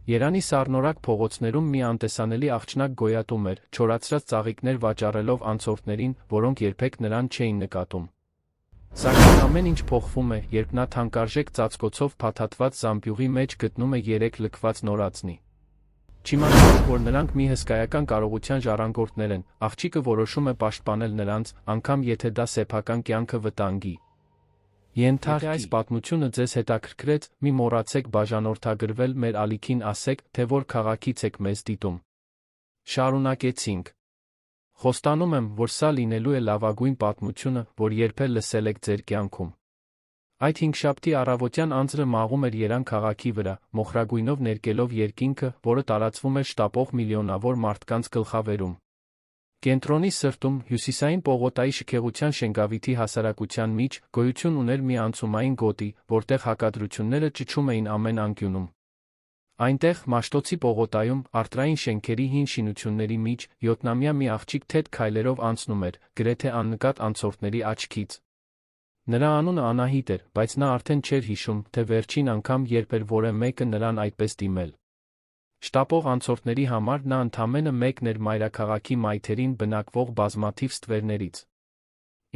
Երանի սառնորակ փողոցներում մի անտեսանելի աղջնակ գոյատում էր, չորացրած ծաղիկներ վաճառելով անցորդներին, որոնք երբեք նրան չէին նկատում։ Սակայն ամեն ինչ փոխվում է, երբ նա թանկարժեք ծածկոցով փաթաթված զամբյուղի մեջ գտնում է 3 լքված նորածնի։ Չիմանալով, որ նրանք մի հսկայական կարողության ժառանգորդներ են, աղջիկը որոշում է պաշտպանել նրանց, անգամ եթե դա սեփական կյանքը վտանգի ենթարկի։ Այս պատմությունը ձեզ հետաքրքրեց, մի մոռացեք բաժանորդագրվել մեր ալիքին, ասեք, թե որ քաղաքից եք մեզ դիտում։ Շարունակեցինք։ Խոստանում եմ, որ սա լինելու է լավագույն պատմությունը, որ երբեք լսել եք ձեր կյանքում։ Այդ հինգշաբթի առավոտյան անձրը մաղում էր Երան քաղաքի վրա, մոխրագույնով ներկելով երկինքը, որը տարածվում էր շտապող միլիոնավոր մարդկանց գլխավերում։ Կենտրոնի սրտում, հյուսիսային պողոտայի շքեղության Շենգավիթի հասարակության միջ, գոյություն ուներ մի անցումային գոտի, որտեղ հակադրությունները ճչում էին ամեն անկյունում։ Այնտեղ, Մաշտոցի պողոտայում, արտրային շենքերի հին շինությունների միջ, 7-ամյա մի աղջիկ թեթ քայլերով անցնում էր, գրեթե աննկատ անցորդների աչքից։ Նրա անունը Անահիտ էր, բայց նա արդեն չէր հիշում, թե վերջին անգամ երբ էր որևէ մեկը նրան այդպես դիմել։ Շտապող անցորդների համար նա ընդամենը մեկն էր մայրաքաղաքի մայթերին բնակվող բազմաթիվ ստվերներից։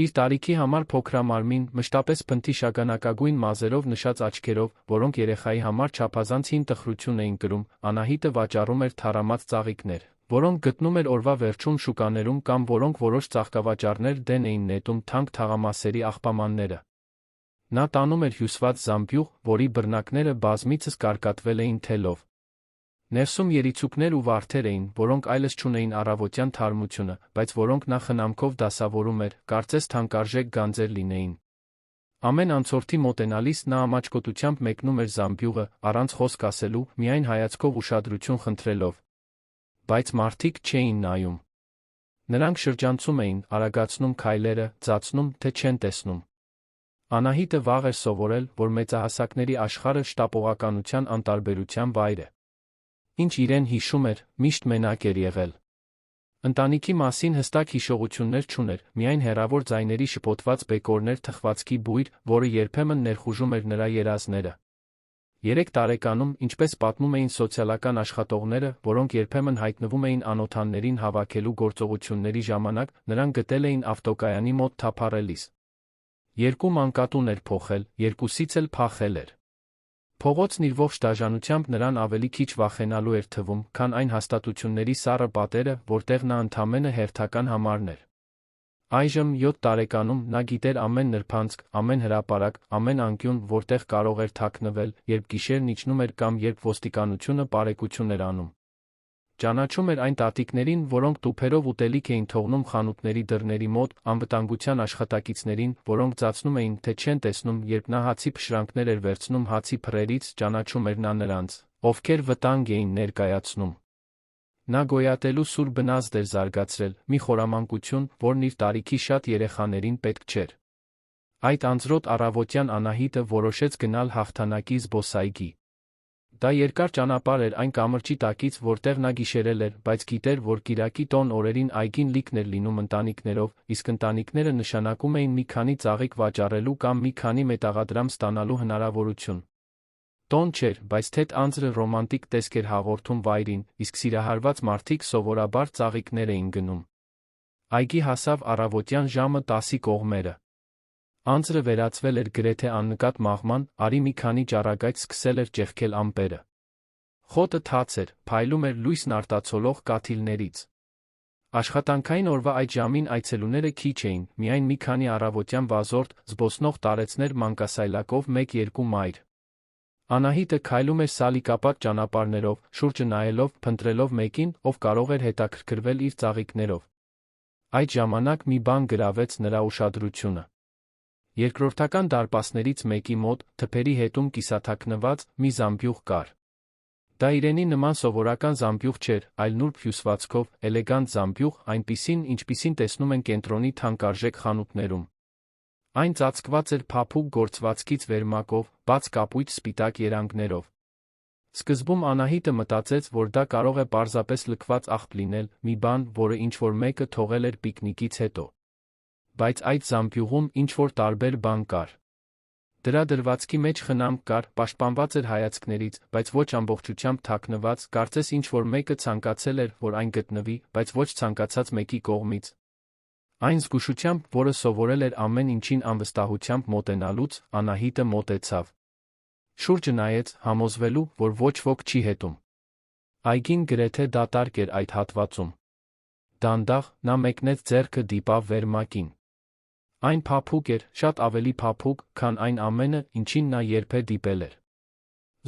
Իր տարիքի համար փոքրամարմին, մշտապես փնթի շագանակագույն մազերով նշած աչքերով, որոնք երեխայի համար չափազանց հին տխրություն էին կրում, Անահիտը վաճառում էր թառամած ծաղիկներ, որոնք գտնում էր օրվա վերջում շուկաներում կամ որոնք որոշ ծաղկավաճառներ դեն էին նետում թանկ թաղամասերի աղբամանները։ Նա տանում էր հյուսված զամբյուղ, որի բռնակները բազմիցս կարկատվել էին թելով։ Ներսում երիցուկներ ու վարդեր էին, որոնք այլս չունեին առավոտյան թարմությունը, բայց որոնք նա խնամքով դասավորում էր, կարծես թանկարժեք գանձեր լինեին։ Ամեն անցորդի մոտենալիս նա ամաչկոտությամբ մեկնում էր զամբյուղը, առանց խոսք ասելու, միայն հայացքով ուշադրություն խնդրելով։ Բայց մարդիկ չէին նայում։ Նրանք շրջանցում էին, արագացնում քայլերը, ձացնում, թե չեն տեսնում։ Անահիտը վաղ էր սովորել, որ մեծահասակների աշխարհը շտապողականության անտարբերության վայր է։ Ինչ իրեն հիշում էր, միշտ մենակ էր եղել։ Ընտանիքի մասին հստակ հիշողություններ չուներ, միայն հեռավոր ձայների շփոթված բեկորներ թխվածքի բույր, որը երբեմն ներխուժում էր նրա երազները։ 3 տարեկանում, ինչպես պատմում էին սոցիալական աշխատողները, որոնք երբեմն հայտնվում էին անօթաններին հավաքելու գործողությունների ժամանակ, նրան գտել էին ավտոկայանի մոտ թափառելիս։ 2 մանկատուն էր փոխել, 2-ից էլ փախել էր։ Փողոցն իր ողջ դաժանությամբ նրան ավելի քիչ վախենալու էր թվում, քան այն հաստատությունների սառը պատերը, որտեղ նա ընդամենը հերթական համարն էր։ Այժմ 7 տարեկանում նա գիտեր ամեն նրբանցք, ամեն հրապարակ, ամեն անկյուն, որտեղ կարող էր թաքնվել, երբ գիշերն իջնում էր կամ երբ ոստիկանությունը պարեկություն էր անում։ Ճանաչում էր այն տատիկներին, որոնք տուփերով ուտելիք էին թողնում խանութների դռների մոտ, անվտանգության աշխատակիցներին, որոնք ծածնում էին, թե չեն տեսնում, երբ նա հացի փշրանքներ էր վերցնում հացի փռերից, ճանաչում էր նա նրանց, ովքեր վտանգ էին ներկայացնում։ Նա գոյատելու սուր բնազդ էր զարգացրել, մի խորամանկություն, որն իր տարիքի շատ երեխաներին պետք չէր։ Այդ անձրոտ առավոտյան Անահիտը որոշեց գնալ հաղթանակի զբոսայգի։ Դա երկար ճանապարհ էր այն կամրջի տակից, որտեղ նա գիշերել էր, բայց գիտեր, որ կիրակի տոն օրերին այգին լիքն էր լինում ընտանիքներով, իսկ ընտանիքները նշանակում էին մի քանի ծաղիկ վաճառելու կամ մի քանի մետաղադրամ ստանալու հնարավորություն։ Տոն չէր, բայց թեթ անձրը ռոմանտիկ տեսք էր հաղորդում վայրին, իսկ սիրահարված մարդիկ սովորաբար ծաղիկներ էին գնում։ Այգի հասավ առավոտյան ժամը 10-ի կողմերը։ Անձրը վերածվել էր գրեթե աննկատ մաղման, արի մի քանի ճառագայթ սկսել էր ճեղքել ամպերը։ Խոտը թաց էր, փայլում էր լույսն արտացոլող կաթիլներից։ Աշխատանքային օրվա այդ ժամին այցելուները քիչ էին, միայն մի քանի առավոտյան վազորդ, զբոսնող տարեցներ մանկասայլակով 1-2 մայր։ Անահիտը քայլում էր սալիկապատ ճանապարհներով, շուրջը նայելով, փնտրելով մեկին, ով կարող էր հետաքրքրվել իր ծաղիկներով։ Այդ ժամանակ մի բան գրավեց նրա ուշադրությունը։ Երկրորդական դարպասներից մեկի մոտ, թփերի հետում կիսաթաքնված, մի զամբյուղ կար։ Դա իրենի նման սովորական զամբյուղ չէր, այլ նուրբ հյուսվածքով, էլեգանտ զամբյուղ, այնպիսին, ինչպիսին տեսնում են կենտրոնի թանկարժեք խանութներում։ Այն ծածկված էր փափուկ գործվածքից վերմակով, բաց կապույտ սպիտակ երանգներով։ Սկզբում Անահիտը մտածեց, որ դա կարող է պարզապես լքված աղբ լինել, մի բան, որը ինչ-որ մեկը թողել էր պիկնիկից հետո։ Բայց այդ զամբյուղում ինչ-որ տարբեր բան կար։ Դրա դրվածքի մեջ խնամք կար, պաշտպանված էր հայացքներից, բայց ոչ ամբողջությամբ թաքնված, կարծես ինչ-որ մեկը ցանկացել էր, որ այն գտնվի, բայց ոչ ցանկացած մեկի կողմից։ Այն զգուշությամբ, որը սովորել էր ամեն ինչին անվստահությամբ մոտենալուց, Անահիտը մոտեցավ։ Շուրջը նայեց, համոզվելու, որ ոչ ոք չի հետում։ Այգին գրեթե դատարկ էր այդ հատվածում։ Դանդաղ, նա մեկնեց ձեռքը դիպավ վերմակին։ Այն փափուկ էր, շատ ավելի փափուկ, քան այն ամենը, ինչին նա երբեք դիպել էր։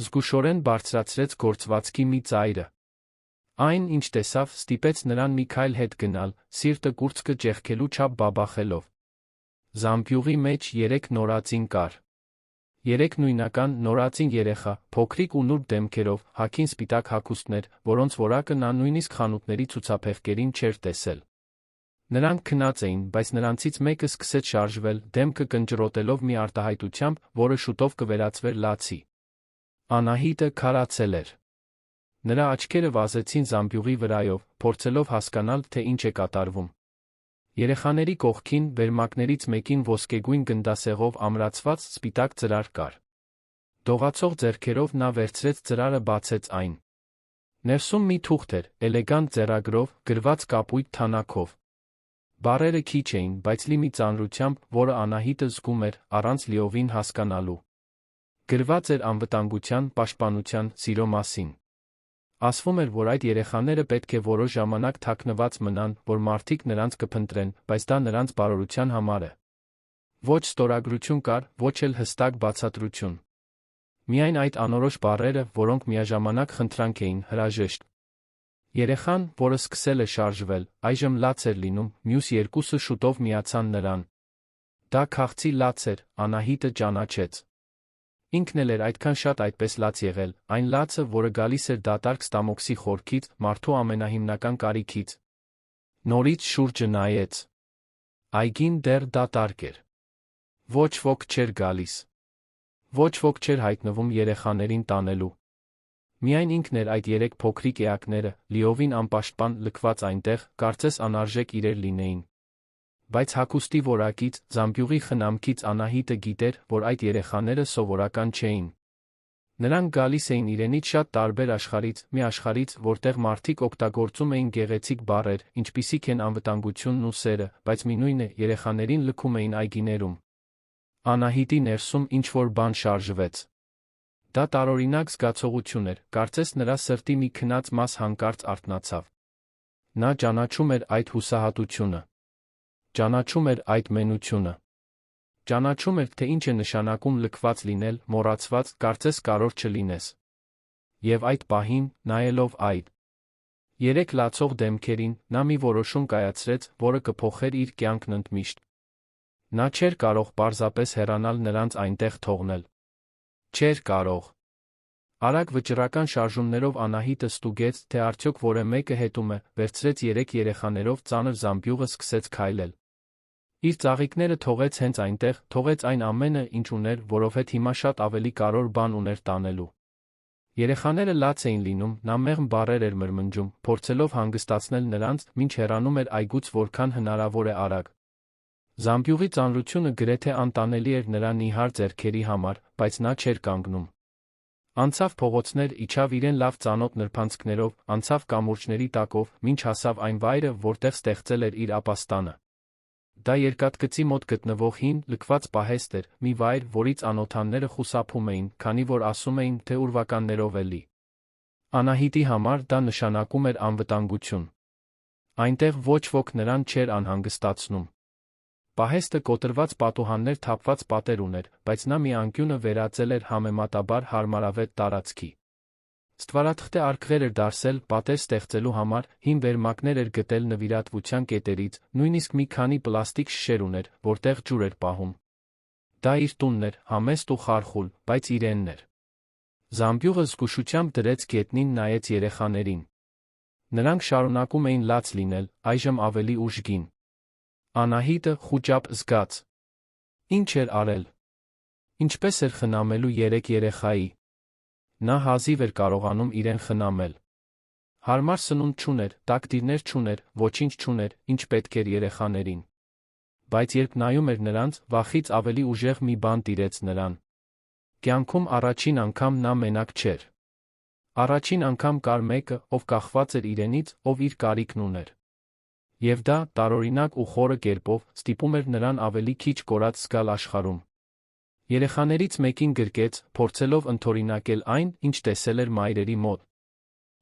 Զգուշորեն բարձրացրեց գործվածքի մի ծայրը։ Այն, ինչ տեսավ, ստիպեց նրան մի քայլ հետ գնալ, սիրտը կուրծքը ճեղքելու չափ բաբախելով։ Զամբյուղի մեջ 3 նորածին կար։ 3 նույնական, նորածին երեխա, փոքրիկ ու նուրբ դեմքերով, հագին սպիտակ հագուստներ, որոնց որակը նա նույնիսկ խանութների ցուցափեղկերին չէր տեսել։ Նրանք քնած էին, բայց նրանցից մեկը սկսեց շարժվել, դեմքը կնճռոտելով մի արտահայտությամբ, որը շուտով կվերածվեր լացի։ Անահիտը քարացել էր։ Նրա աչքերը վազեցին զամբյուղի վրայով, փորձելով հասկանալ, թե ինչ է կատարվում։ Երեխաների կողքին, վերմակներից մեկին ոսկեգույն գնդասեղով ամրացված սպիտակ ծրար կար։ Դողացող ձեռքերով նա վերցրեց ծրարը, բացեց այն։ Ներսում մի թուղթ էր, էլեգանտ ձեռագրով, գրված կապույտ թանաքով։ Բառերը քիչ էին, բայց լի մի ծանրությամբ, որը Անահիտը զգում էր, առանց լիովին հասկանալու։ Գրված էր անվտանգության, պաշտպանության, սիրո մասին։ Ասվում էր, որ այդ երեխաները պետք է որոշ ժամանակ թաքնված մնան, որ մարդիկ նրանց կփնտրեն, բայց դա նրանց բարօրության համար է։ Ոչ ստորագրություն կար, ոչ էլ հստակ բացատրություն։ Միայն այդ անորոշ բառերը, որոնք միաժամանակ խնդրանք էին, հրաժեշտ։ Երեխան, որը սկսել է շարժվել, այժմ լաց էր լինում, մյուս երկուսը շուտով միացան նրան։ Դա քաղցի լաց էր, Անահիտը ճանաչեց։ Ինքն էլ էր այդքան շատ այդպես լաց եղել, այն լացը, որը գալիս էր դատարկ ստամոքսի խորքից, մարդու ամենահիմնական կարիքից։ Նորից շուրջը նայեց։ Այգին դեռ դատարկ էր։ Ոչ ոք չէր գալիս։ Ոչ ոք չէր հայտնվում երեխաներին տանելու։ Միայն ինքն էր այդ 3 փոքրիկ էակները, լիովին անպաշտպան, լքված այնտեղ, կարծես անարժեք իրեր լինեին։ Բայց հագուստի որակից, զամբյուղի խնամքից Անահիտը գիտեր, որ այդ երեխաները սովորական չէին։ Նրանք գալիս էին իրենից շատ տարբեր աշխարհից, մի աշխարհից, որտեղ մարդիկ օգտագործում էին գեղեցիկ բառեր, ինչպիսիք են անվտանգությունն ու սերը, բայց մինույն է, երեխաներին լքում էին այգիներում։ Անահիտի ներսում ինչ-որ բան շարժվեց։ Դա տարօրինակ զգացողություն էր, կարծես նրա սրտի մի քնած մաս հանկարծ արթնացավ։ Նա ճանաչում էր այդ հուսահատությունը։ Ճանաչում էր այդ մենությունը։ Ճանաչում էր, թե ինչ է նշանակում լքված լինել, մոռացված, կարծես կարող չլինես։ Եվ այդ պահին, նայելով այդ 3 լացող դեմքերին, նա մի որոշում կայացրեց, որը կփոխեր իր կյանքն ընդմիշտ։ Նա չէր կարող պարզապես հեռանալ նրանց այնտեղ թողնել։ Չէր կարող։ Արագ վճռական շարժումներով Անահիտը ստուգեց, թե արդյոք որը մեկը հետում է, վերցրեց 3 երեխաներով ծանր զամբյուղը, սկսեց քայլել։ Իր ծաղիկները թողեց հենց այնտեղ, թողեց այն ամենը, ինչ ուներ, որովհետև հիմա շատ ավելի կարևոր բան ուներ տանելու։ Երեխաները լաց էին լինում, նա մեղմ բառեր էր մրմնջում, փորձելով հանգստացնել նրանց, մինչ հեռանում էր այգուց որքան հնարավոր է արագ։ Զամբյուղի ծանրությունը գրեթե անտանելի էր նրա նիհար ձեռքերի համար, բայց նա չէր կանգնում։ Անցավ փողոցներ, իջավ իրեն լավ ծանոթ նրբանցքներով, անցավ կամուրջների տակով, մինչ հասավ այն վայրը, որտեղ ստեղծել էր իր ապաստանը։ Դա երկաթգծի մոտ գտնվող հին, լքված պահեստ էր, մի վայր, որից անօթանները խուսափում էին, քանի որ ասում էին, թե ուրվականներով է լի։ Անահիտի համար դա նշանակում էր անվտանգություն։ Այնտեղ ոչ ոք նրան չէր անհանգստացնում։ Պահեստը կոտրված պատուհաններ թափված պատեր ուներ, բայց նա մի անկյունը վերածել էր համեմատաբար հարմարավետ տարածքի։ Ստվարաթղթե արկղեր էր դարսել պատեր ստեղծելու համար, հին վերմակներ էր գտել նվիրատվության կետերից, նույնիսկ մի քանի պլաստիկ շշեր ուներ, որտեղ ջուր էր պահում։ Դա իր տունն էր, համեստ ու խարխուլ, բայց իրենն էր։ Զամբյուղը զգուշությամբ դրեց գետնին, նայեց երեխաներին։ Նրանք շարունակում էին լաց լինել, այժմ ավելի ուժգին։ Անահիտը խուճապ զգաց։ Ինչ էր արել։ Ինչպես էր խնամելու 3 երեխայի։ Նա հազիվ էր կարողանում իրեն խնամել։ Հարմար սնունդ չուներ, տակտիրներ չուներ, ոչինչ չուներ, ինչ պետք էր երեխաներին։ Բայց երբ նայում էր նրանց, վախից ավելի ուժեղ մի բան տիրեց նրան։ Կյանքում առաջին անգամ նա մենակ չէր։ Առաջին անգամ կար մեկը, ով կախված էր իրենից, ով իր կարիքն ուներ։ Եվ դա, տարօրինակ ու խորը կերպով, ստիպում էր նրան ավելի քիչ կորած զգալ աշխարհում։ Երեխաներից մեկին գրկեց, փորձելով ընդօրինակել այն, ինչ տեսել էր մայրերի մոտ։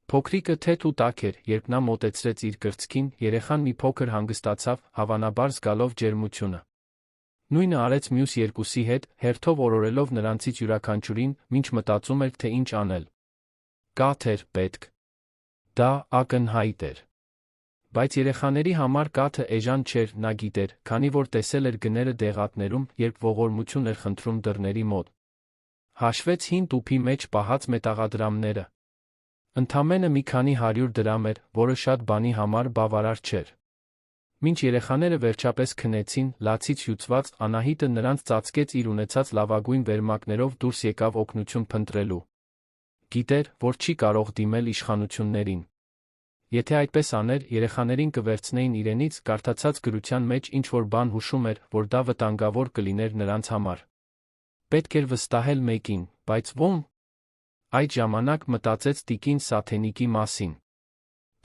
Փոքրիկը թեթ ու տաք էր, երբ նա մոտեցրեց իր կրծքին, երեխան մի փոքր հանգստացավ, հավանաբար զգալով ջերմությունը։ Նույնը արեց մյուս երկուսի հետ, հերթով օրորելով նրանցից յուրաքանչյուրին, մինչ մտածում էր, թե ինչ անել։ Կաթ էր պետք։ Դա ակնհայտ էր։ Բայց երեխաների համար կաթը էժան չէր, նա գիտեր, քանի որ տեսել էր գները դեղատներում, երբ ողորմություն էր խնդրում դռների մոտ։ Հաշվեց հին տուփի մեջ պահած մետաղադրամները։ Ընդամենը մի քանի 100 դրամ էր, որը շատ բանի համար բավարար չէր։ Մինչ երեխաները վերջապես քնեցին, լացից հյուծված, Անահիտը նրանց ծածկեց իր ունեցած լավագույն վերմակներով դուրս եկավ օգնություն փնտրելու։ Գիտեր, որ չի կարող դիմել իշխանություններին։ Եթե այդպես աներ, երեխաներին կվերցնեին իրենից, կարդացած գրության մեջ ինչ-որ բան հուշում էր, որ դա վտանգավոր կլիներ նրանց համար։ Պետք էր վստահել մեկին, բայց ո՞ւմ։ Այդ ժամանակ մտածեց տիկին Սաթենիկի մասին։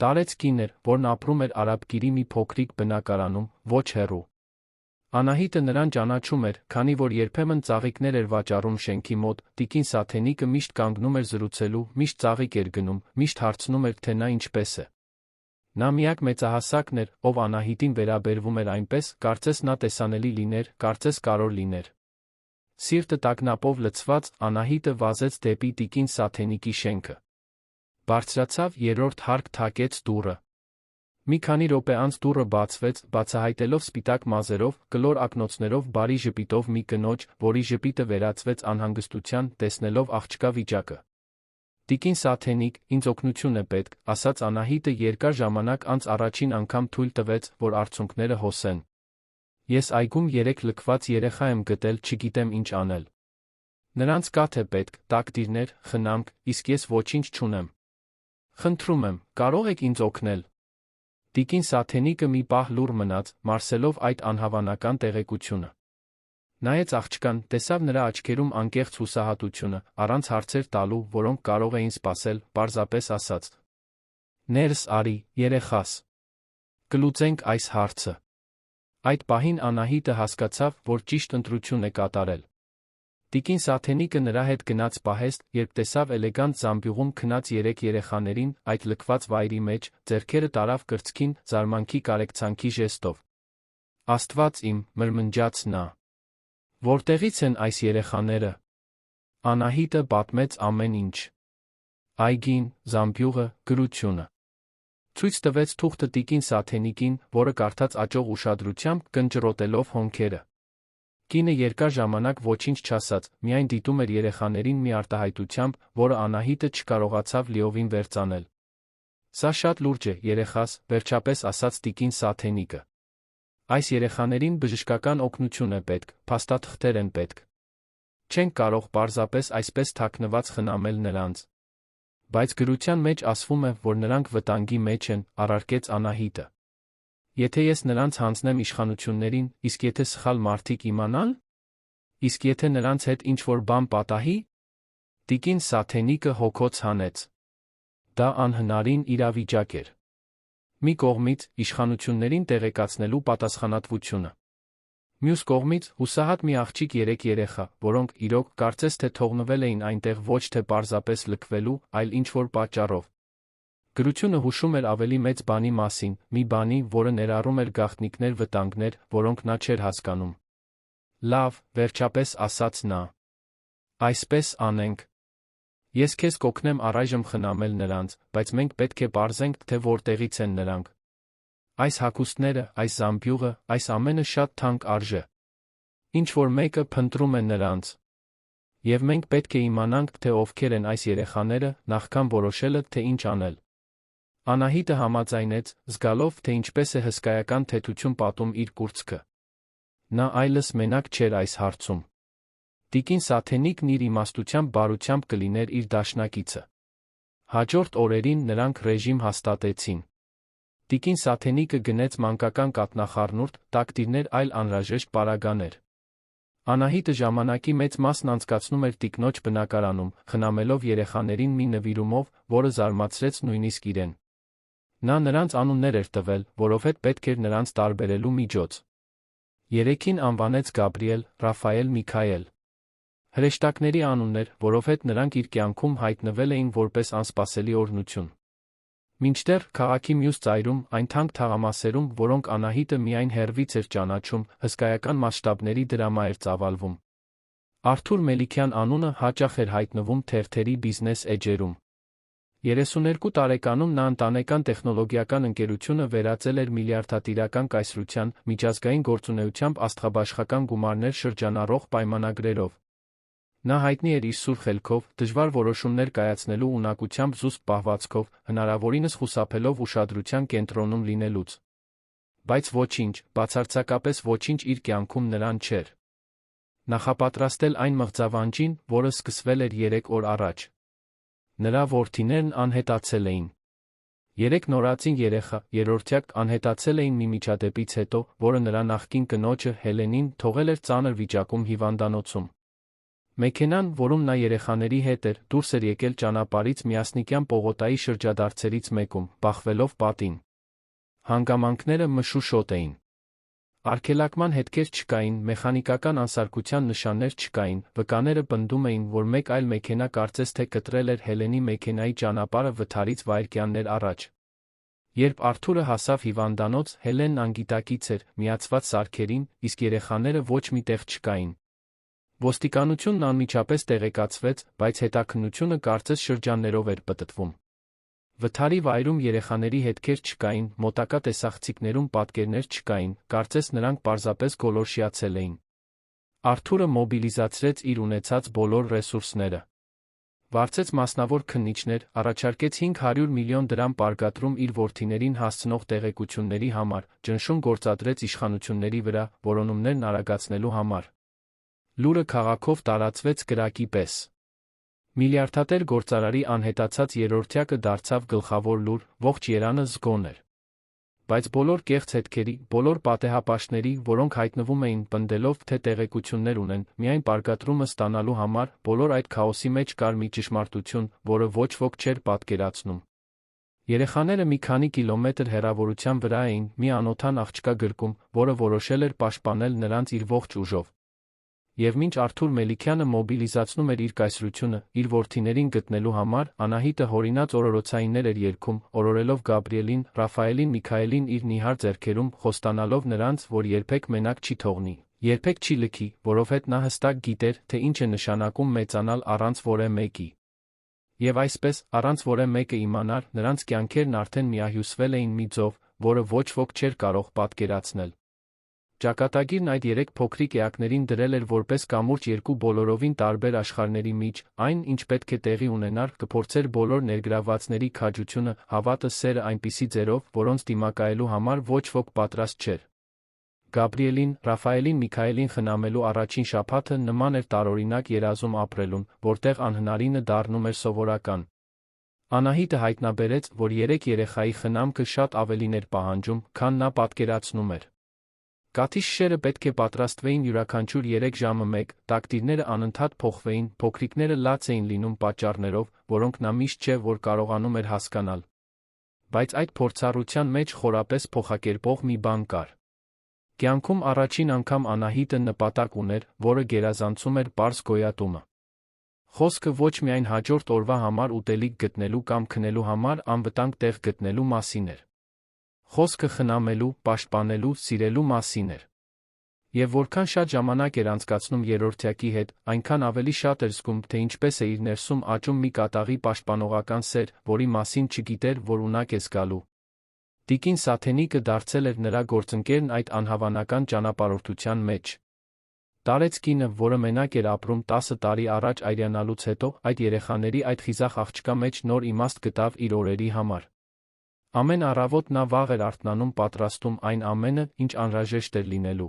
Տարեց կին էր, որն ապրում էր Արաբգիրի մի փոքրիկ բնակարանում, ոչ հեռու։ Անահիտը նրան ճանաչում էր, քանի որ երբեմն ծաղիկներ էր վաճառում շենքի մոտ, տիկին Սաթենիկը միշտ կանգնում էր զրուցելու, միշտ ծաղիկ էր գնում, միշտ հարցնում էր, թե նա ինչպես է։ Նա միակ մեծահասակն էր, ով Անահիտին վերաբերվում էր այնպես, կարծես նա տեսանելի լիներ, կարծես կարող լիներ։ Սիրտը տագնապով լցված, Անահիտը վազեց դեպի տիկին Սաթենիկի շենքը։ Բարձրացավ, երրորդ հարկ թակեց դուռը։ Մի քանի րոպե անց դուռը բացվեց, բացահայտելով սպիտակ մազերով, կլոր ակնոցներով բարի ժպիտով մի կնոջ, որի ժպիտը վերածվեց անհանգստության, տեսնելով աղջկա վիճակը։ Տիկին Սաթենիկ, ինձ օգնություն է պետք, ասաց Անահիտը երկար ժամանակ անց առաջին անգամ թույլ տվեց, որ արցունքները հոսեն։ Ես այգում 3 լքված երեխա եմ գտել, չգիտեմ ինչ անել։ Նրանց կաթ է պետք, տակտիրներ, խնամք, իսկ ես ոչինչ չունեմ։ Խնդրում եմ, կարող եք ինձ օգնել։ Տիկին Սաթենիկը մի պահ լուռ մնաց, մարսելով այդ անհավանական տեղեկությունը։ Նայեց աղջկան, տեսավ նրա աչքերում անկեղծ հուսահատությունը, առանց հարցեր տալու, որոնք կարող էին սպասել, պարզապես ասաց. Ներս արի, երեխաս։ Կլուծենք այս հարցը։ Այդ պահին Անահիտը հասկացավ, որ ճիշտ ընտրություն է կատարել։ Տիկին Սաթենիկը նրա հետ գնաց պահեստ, երբ տեսավ էլեգանտ զամբյուղում քնած 3 երեխաներին, այդ լքված վայրի մեջ, ձեռքերը տարավ կրծքին, զարմանքի կարեկցանքի ժեստով։ Աստված իմ, մրմնջաց նա։ Որտեղից են այս երեխաները։ Անահիտը պատմեց ամեն ինչ։ Այգին, զամբյուղը, գրությունը։ Ցույց տվեց թուղթը տիկին Սաթենիկին, որը կարդաց աճող ուշադրությամբ, կնճռոտելով հոնքերը։ Կինը երկար ժամանակ ոչինչ չասաց, միայն դիտում էր երեխաներին մի արտահայտությամբ, որը Անահիտը չկարողացավ լիովին վերծանել։ Սա շատ լուրջ է, երեխաս, վերջապես ասաց տիկին Սաթենիկը։ Այս երեխաներին բժշկական օգնություն է պետք, փաստաթղթեր են պետք։ Չենք կարող պարզապես այսպես թաքնված խնամել նրանց։ Բայց գրության մեջ ասվում է, որ նրանք վտանգի մեջ են, առարկեց Անահիտը։ Եթե ես նրանց հանձնեմ իշխանություններին, իսկ եթե սխալ մարդիկ իմանան։ Իսկ եթե նրանց հետ ինչ-որ բան պատահի։ Տիկին Սաթենիկը հոգոց հանեց։ Դա անհնարին իրավիճակ էր։ Մի կողմից իշխանություններին տեղեկացնելու պատասխանատվությունը։ Մյուս կողմից հուսահատ մի աղջիկ 3 երեխա, որոնք իրոք կարծես թե թողնվել էին այնտեղ ոչ թե պարզապես լքվելու, այլ ինչ-որ պատճառով։ Գրությունը հուշում էր ավելի մեծ բանի մասին, մի բանի, որը ներառում էր գաղտնիքներ, վտանգներ, որոնք նա չէր հասկանում։ Լավ, վերջապես ասաց նա։ Այսպես անենք։ Ես քեզ կօգնեմ առայժմ խնամել նրանց, բայց մենք պետք է պարզենք, թե որտեղից են նրանք։ Այս հագուստները, այս զամբյուղը, այս ամենը շատ թանկ արժե։ Ինչ-որ մեկը փնտրում է նրանց։ Եվ մենք պետք է իմանանք, թե ովքեր են այս երեխաները, նախքան որոշելը, թե ինչ անել։ Անահիտը համաձայնեց, զգալով, թե ինչպես է հսկայական թեթություն պատում իր կուրծքը։ Նա այլս մենակ չէր այս հարցում։ Տիկին Սաթենիկն իր իմաստությամբ բարությամբ կլիներ իր դաշնակիցը։ Հաջորդ օրերին նրանք ռեժիմ հաստատեցին։ Տիկին Սաթենիկը գնեց մանկական կաթնախառնուրդ, տակտիրներ, այլ անհրաժեշտ պարագաներ։ Անահիտը ժամանակի մեծ մասն անցկացնում էր տիկնոջ բնակարանում, խնամելով երեխաներին մի նվիրումով, որը զարմացրեց նույնիսկ իրեն։ Նա նրանց անուններ էր տվել, որովհետև պետք էր նրանց տարբերելու միջոց։ Երեքին անվանեց Գաբրիել, Ռաֆայել, Միքայել։ Հրեշտակների անուններ, որովհետև նրանք իր կյանքում հայտնվել էին որպես անսպասելի օրհնություն։ Մինչդեռ քաղաքի մյուս ծայրում, այն թանկ թաղամասերում, որոնք Անահիտը միայն հեռվից էր ճանաչում, հսկայական մասշտաբների դրամա էր ծավալվում։ Արթուր Մելիքյան անունը հաճախ էր հայտնվում թերթերի բիզնես էջերում։ 32 տարեկանում նա ընտանեկան տեխնոլոգիական ընկերությունը վերածել էր միլիարդատիրական կայսրության, միջազգային գործունեությամբ աստղաբաշխական գումարներ շրջանառող պայմանագրերով։ Նա հայտնի էր իր սուր խելքով, դժվար որոշումներ կայացնելու ունակությամբ զուսպ պահվածքով, հնարավորինս խուսափելով ուշադրության կենտրոնում լինելուց։ Բայց ոչինչ, բացարձակապես ոչինչ իր կյանքում նրան չէր նախապատրաստել այն մղձավանջին, որը սկսվել էր 3 օր առաջ։ Նրա որդիներն անհետացել էին։ 3 նորածին երեխա, երրորդյակ, անհետացել էին մի միջադեպից հետո, որը նրա նախկին կնոջը Հելենին թողել էր ծանր վիճակում հիվանդանոցում։ Մեքենան, որում նա երեխաների հետ էր, դուրս էր եկել ճանապարհից Միասնիկյան պողոտայի շրջադարձերից մեկում, բախվելով պատին։ Հանգամանքները մշուշոտ էին։ Արգելակման հետքեր չկային, մեխանիկական անսարքության նշաններ չկային, վկաները պնդում էին, որ մեկ այլ մեքենա կարծես թե կտրել էր Հելենի մեքենայի ճանապարհը վթարից վայրկյաններ առաջ։ Երբ Արթուրը հասավ հիվանդանոց, Հելենն անգիտակից էր, միացված սարքերին, իսկ երեխաները ոչ մի տեղ չկային։ Ոստիկանությունն անմիջապես տեղեկացվեց, բայց հետաքննությունը կարծես շրջաններով էր պտտվում։ Վթարի վայրում երեխաների հետքեր չկային, մոտակա տեսախցիկներում պատկերներ չկային, կարծես նրանք պարզապես գոլորշիացել էին։ Արթուրը մոբիլիզացրեց իր ունեցած բոլոր ռեսուրսները։ Վարձեց մասնավոր քննիչներ, առաջարկեց 500 միլիոն դրամ պարգատրում իր որդիներին հասցնող տեղեկությունների համար, ճնշում գործադրեց իշխանությունների վրա, որոնումներն արագացնելու համար։ Լուրը քաղաքով տարածվեց կրակի պես։ Միլիարդատեր գործարարի անհետացած երրորդյակը դարձավ գլխավոր լուր, ողջ Երանը զգոն էր։ Բայց բոլոր կեղծ հետքերի, բոլոր պատեհապաշտների, որոնք հայտնվում էին, պնդելով, թե տեղեկություններ ունեն, միայն պարգատրումը ստանալու համար, բոլոր այդ քաոսի մեջ կար մի ճշմարտություն, որը ոչ ոք չէր պատկերացնում։ Երեխաները մի քանի կիլոմետր հեռավորության վրա էին, մի անօթան աղջկա գրկում, որը որոշել էր պաշտպանել նրանց իր ողջ ուժով։ Եվ մինչ Արթուր Մելիքյանը մոբիլիզացնում էր իր կայսրությունը, իր որդիներին գտնելու համար, Անահիտը հորինած օրորոցայիններ էր երգում, օրորելով Գաբրիելին, Ռաֆայելին, Միքայելին իր նիհար ձեռքերում, խոստանալով նրանց, որ երբեք մենակ չի թողնի, երբեք չի լքի, որովհետև նա հստակ գիտեր, թե ինչ է նշանակում մեծանալ առանց որևէ մեկի։ Եվ այսպես, առանց որևէ մեկը իմանար, նրանց կյանքերն արդեն միահյուսվել էին մի ձով, որը ոչ ոք չէր կարող պատկերացնել։ Ճակատագիրն այդ 3 փոքրիկ էակներին դրել էր որպես կամուրջ երկու բոլորովին տարբեր աշխարհների միջ, այն, ինչ պետք է տեղի ունենար, կփորձեր բոլոր ներգրավվածների քաջությունը, հավատը, սերը այնպիսի ձերով, որոնց դիմակայելու համար ոչ ոք պատրաստ չէր։ Գաբրիելին, Ռաֆայելին, Միքայելին խնամելու առաջին շաբաթը նման էր տարօրինակ երազում ապրելուն, որտեղ անհնարինը դառնում էր սովորական։ Անահիտը հայտնաբերեց, որ 3 երեխայի խնամքը շատ ավելին էր պահանջում, քան նա պատկերացնում էր։ Կաթի շշերը պետք է պատրաստվեին յուրաքանչյուր 3 ժամը 1, տակտիրները անընդհատ փոխվեին, փոքրիկները լաց էին լինում պատճառներով, որոնք նա միշտ չէ, որ կարողանում էր հասկանալ։ Բայց այդ փորձառության մեջ խորապես փոխակերպող մի բան կար։ Կյանքում առաջին անգամ Անահիտը նպատակ ուներ, որը գերազանցում էր պարզ գոյատումը։ Խոսքը ոչ միայն հաջորդ օրվա համար ուտելիք գտնելու կամ քնելու համար անվտանգ տեղ գտնելու մասին էր։ Խոսքը խնամելու, պաշտպանելու, սիրելու մասին էր։ Եվ որքան շատ ժամանակ էր անցկացնում երրորդյակի հետ, այնքան ավելի շատ էր զգում, թե ինչպես է իր ներսում աճում մի կատաղի պաշտպանողական սեր, որի մասին չգիտեր, որ ունակ է զգալու։ Տիկին Սաթենիկը դարձել էր նրա գործընկերն այդ անհավանական ճանապարհորդության մեջ։ Տարեց կինը, որը մենակ էր ապրում 10 տարի առաջ այրենալուց հետո, այդ երեխաների այդ խիզախ աղջկա մեջ նոր իմաստ գտավ իր օրերի համար։ Ամեն առավոտ նա վաղ էր արթնանում պատրաստում այն ամենը, ինչ անհրաժեշտ էր լինելու։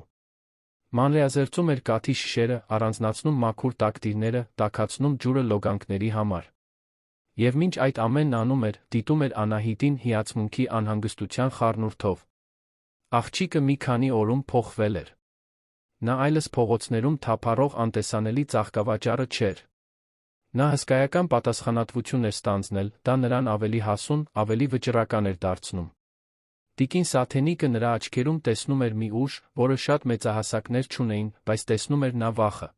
Մանրէազերծում էր կաթի շշերը, առանձնացնում մաքուր տակտիրները, տաքացնում ջուրը լոգանքների համար։ Եվ մինչ այդ ամենն անում էր, դիտում էր Անահիտին հիացմունքի անհանգստության խառնուրդով։ Աղջիկը մի քանի օրում փոխվել էր։ Նա այլս փողոցներում թափառող անտեսանելի ծաղկավաճառը չէր։ Նա հսկայական պատասխանատվություն էր ստանձնել, դա նրան ավելի հասուն, ավելի վճռական էր դարձնում։ Տիկին Սաթենիկը նրա աչքերում տեսնում էր մի ուժ, որը շատ մեծահասակներ չունեին, բայց տեսնում էր նա վախը։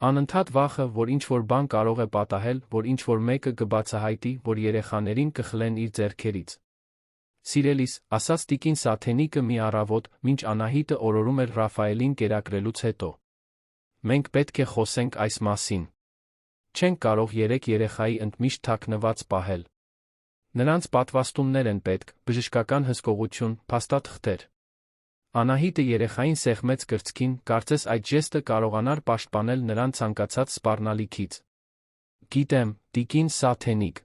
Անընդհատ վախը, որ ինչ-որ բան կարող է պատահել, որ ինչ-որ մեկը կբացահայտի, որ երեխաներին կխլեն իր ձեռքերից։ Սիրելիս, ասաց տիկին Սաթենիկը մի առավոտ, մինչ Անահիտը օրորում էր Ռաֆայելին կերակրելուց հետո։ Մենք պետք է խոսենք այս մասին։ Չենք կարող երեք երեխայի ընդմիշտ թաքնված պահել։ Նրանց պատվաստումներ են պետք, բժշկական հսկողություն, փաստաթղթեր։ Անահիտը երեխային սեղմեց կրծքին, կարծես այդ ժեստը կարողանար պաշտպանել նրան ցանկացած սպառնալիքից։ Գիտեմ, տիկին Սաթենիկ։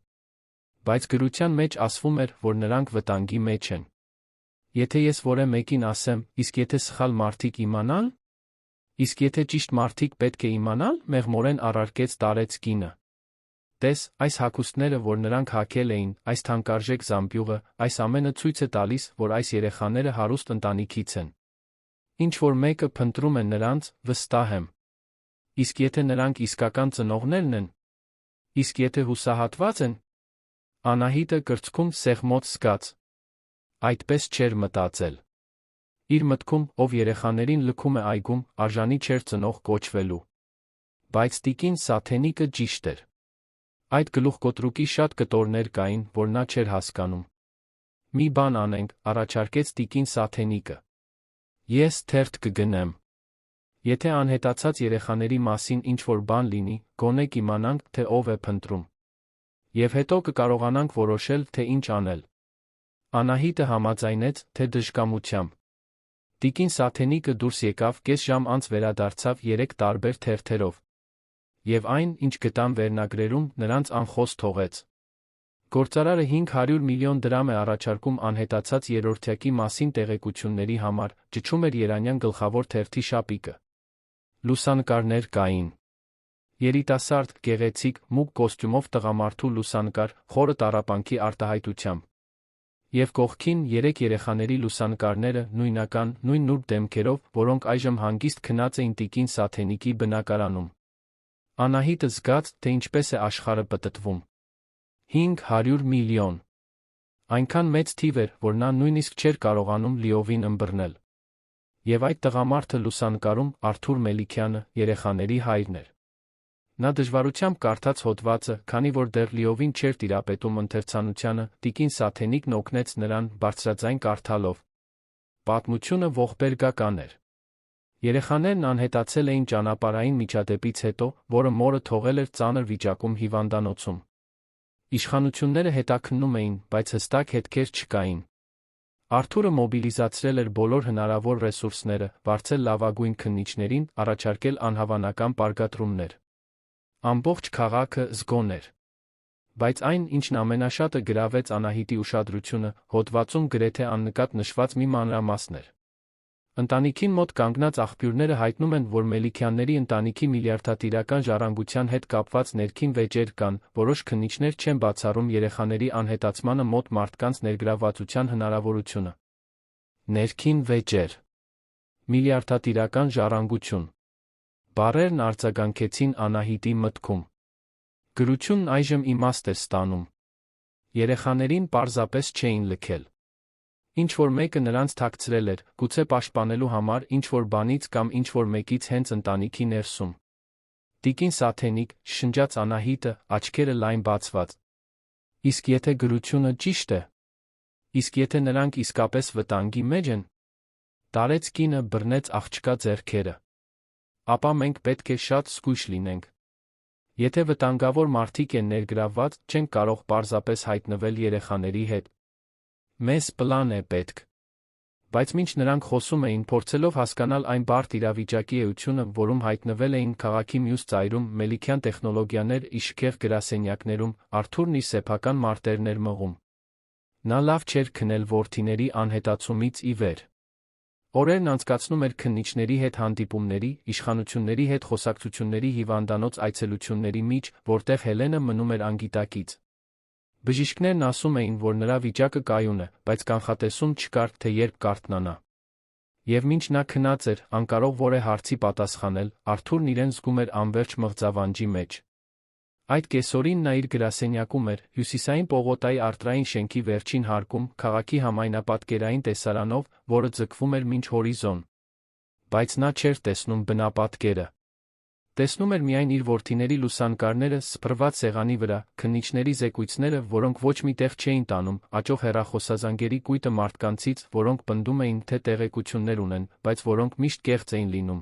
Բայց գրության մեջ ասվում էր, որ նրանք վտանգի մեջ են։ Եթե ես որե մեկին ասեմ, իսկ եթե սխալ մարդիկ իմանան։ Իսկ եթե ճիշտ մարդիկ պետք է իմանալ, մեղմորեն առարկեց տարեց կինը։ Տես, այս հագուստները, որ նրանք հագել էին, այս թանկարժեք զամբյուղը, այս ամենը ցույց է տալիս, որ այս երեխաները հարուստ ընտանիքից են։ Ինչ որ մեկը փնտրում է նրանց, վստահ եմ։ Իսկ եթե նրանք իսկական ծնողներն են։ Իսկ եթե հուսահատված են։ Անահիտը կրծքում սեղմոց զգաց։ Այդպես չէր մտածել։ Իր մտքում, ով երեխաներին լքում է այգում, արժանի չէր ծնող կոչվելու։ Բայց տիկին Սաթենիկը ճիշտ էր։ Այդ գլուխկոտրուկի շատ կտորներ կային, որ նա չէր հասկանում։ Մի բան անենք, առաջարկեց տիկին Սաթենիկը։ Ես թերթ կգնեմ։ Եթե անհետացած երեխաների մասին ինչ-որ բան լինի, գոնե կիմանանք, թե ով է փնտրում։ Եվ հետո կկարողանանք որոշել, թե ինչ անել։ Անահիտը համաձայնեց, թե դժկամությամբ։ Տիկին Սաթենիկը դուրս եկավ, կես ժամ անց վերադարձավ 3 տարբեր թերթերով։ Եվ այն, ինչ գտան վերնագրերում, նրանց անխոս թողեց։ Գործարարը 500 միլիոն դրամ է առաջարկում անհետացած երրորդյակի մասին տեղեկությունների համար, ճչում էր Երանյան գլխավոր թերթի շապիկը։ Լուսանկարներ կային։ Երիտասարդ, գեղեցիկ, մուգ կոստյումով տղամարդու լուսանկար, խորը տառապանքի արտահայտությամբ։ Եվ կողքին 3 երեխաների լուսանկարները, նույնական, նույն նուրբ դեմքերով, որոնք այժմ հանգիստ քնած էին տիկին Սաթենիկի բնակարանում։ Անահիտը զգաց, թե ինչպես է աշխարհը պտտվում։ 500 միլիոն։ Այնքան մեծ թիվ էր, որ նա նույնիսկ չէր կարողանում լիովին ըմբռնել։ Եվ այդ տղամարդը լուսանկարում Արթուր Մելիքյանը, երեխաների հայրն էր։ Նա դժվարությամբ կարդաց հոդվածը, քանի որ դեռ լիովին չէր տիրապետում ընթերցանությանը, տիկին Սաթենիկն օգնեց նրան բարձրաձայն կարդալով։ Պատմությունը ողբերգական էր։ Երեխաներն անհետացել էին ճանապարհային միջադեպից հետո, որը մորը թողել էր ծանր վիճակում հիվանդանոցում։ Իշխանությունները հետաքննում էին, բայց հստակ հետքեր չկային։ Արթուրը մոբիլիզացրել էր բոլոր հնարավոր ռեսուրսները, վարձել լավագույն քննիչներին, առաջարկել անհավանական պարգատրումներ։ Ամբողջ քաղաքը զգոն էր։ Բայց այն, ինչն ամենաշատը գրավեց Անահիտի ուշադրությունը, հոդվածում գրեթե աննկատ նշված մի մանրամասն էր։ Ընտանիքին մոտ կանգնած աղբյուրները հայտնում են, որ Մելիքյանների ընտանիքի միլիարդատիրական ժառանգության հետ կապված ներքին վեճեր կան, որոշ քննիչներ չեն բացառում երեխաների անհետացմանը մոտ մարդկանց ներգրավվածության հնարավորությունը։ Ներքին վեճեր։ Միլիարդատիրական ժառանգություն։ Բառերն արձագանքեցին Անահիտի մտքում։ Գրությունն այժմ իմաստ էր ստանում։ Երեխաներին պարզապես չէին լքել։ Ինչ-որ մեկը նրանց թաքցրել էր, գուցե պաշտպանելու համար ինչ-որ բանից կամ ինչ-որ մեկից հենց ընտանիքի ներսում։ Տիկին Սաթենիկ, շշնջաց Անահիտը, աչքերը լայն բացված։ Իսկ եթե գրությունը ճիշտ է։ Իսկ եթե նրանք իսկապես վտանգի մեջ են։ Տարեց կինը բռնեց աղջկա ձեռքերը։ Ապա մենք պետք է շատ զգույշ լինենք։ Եթե վտանգավոր մարդիկ են ներգրավված, չենք կարող պարզապես հայտնվել երեխաների հետ։ Մեզ պլան է պետք։ Բայց մինչ նրանք խոսում էին, փորձելով հասկանալ այն բարդ իրավիճակի էությունը, որում հայտնվել էին քաղաքի մյուս ծայրում, Մելիքյան տեխնոլոգիաներ իշխող գրասենյակներում, Արթուրն իր սեփական մարտերն էր մղում։ Նա լավ չէր քնել որդիների անհետացումից ի վեր։ Օրերն անցկացնում էր քննիչների հետ հանդիպումների, իշխանությունների հետ խոսակցությունների հիվանդանոց այցելությունների միջ, որտեղ Հելենը մնում էր անգիտակից։ Բժիշկներն ասում էին, որ նրա վիճակը կայուն է, բայց կանխատեսում չկար, թե երբ կարթնանա։ Եվ մինչ նա քնած էր, անկարող որևէ հարցի պատասխանել, Արթուրն իրեն զգում էր անվերջ մղձավանջի մեջ։ Այդ կեսօրին նա իր գրասենյակում էր, Հյուսիսային պողոտայի արտրային շենքի վերջին հարկում, քաղաքի համայնապատկերային տեսարանով, որը ձգվում էր մինչ հորիզոն։ Բայց նա չէր տեսնում բնապատկերը։ Տեսնում էր միայն իր որդիների լուսանկարները սփռված սեղանի վրա, քննիչների զեկույցները, որոնք ոչ մի տեղ չէին տանում, աճող հեռախոսազանգերի կույտը մարդկանցից, որոնք պնդում էին, թե տեղեկություններ ունեն, բայց որոնք միշտ կեղծ էին լինում։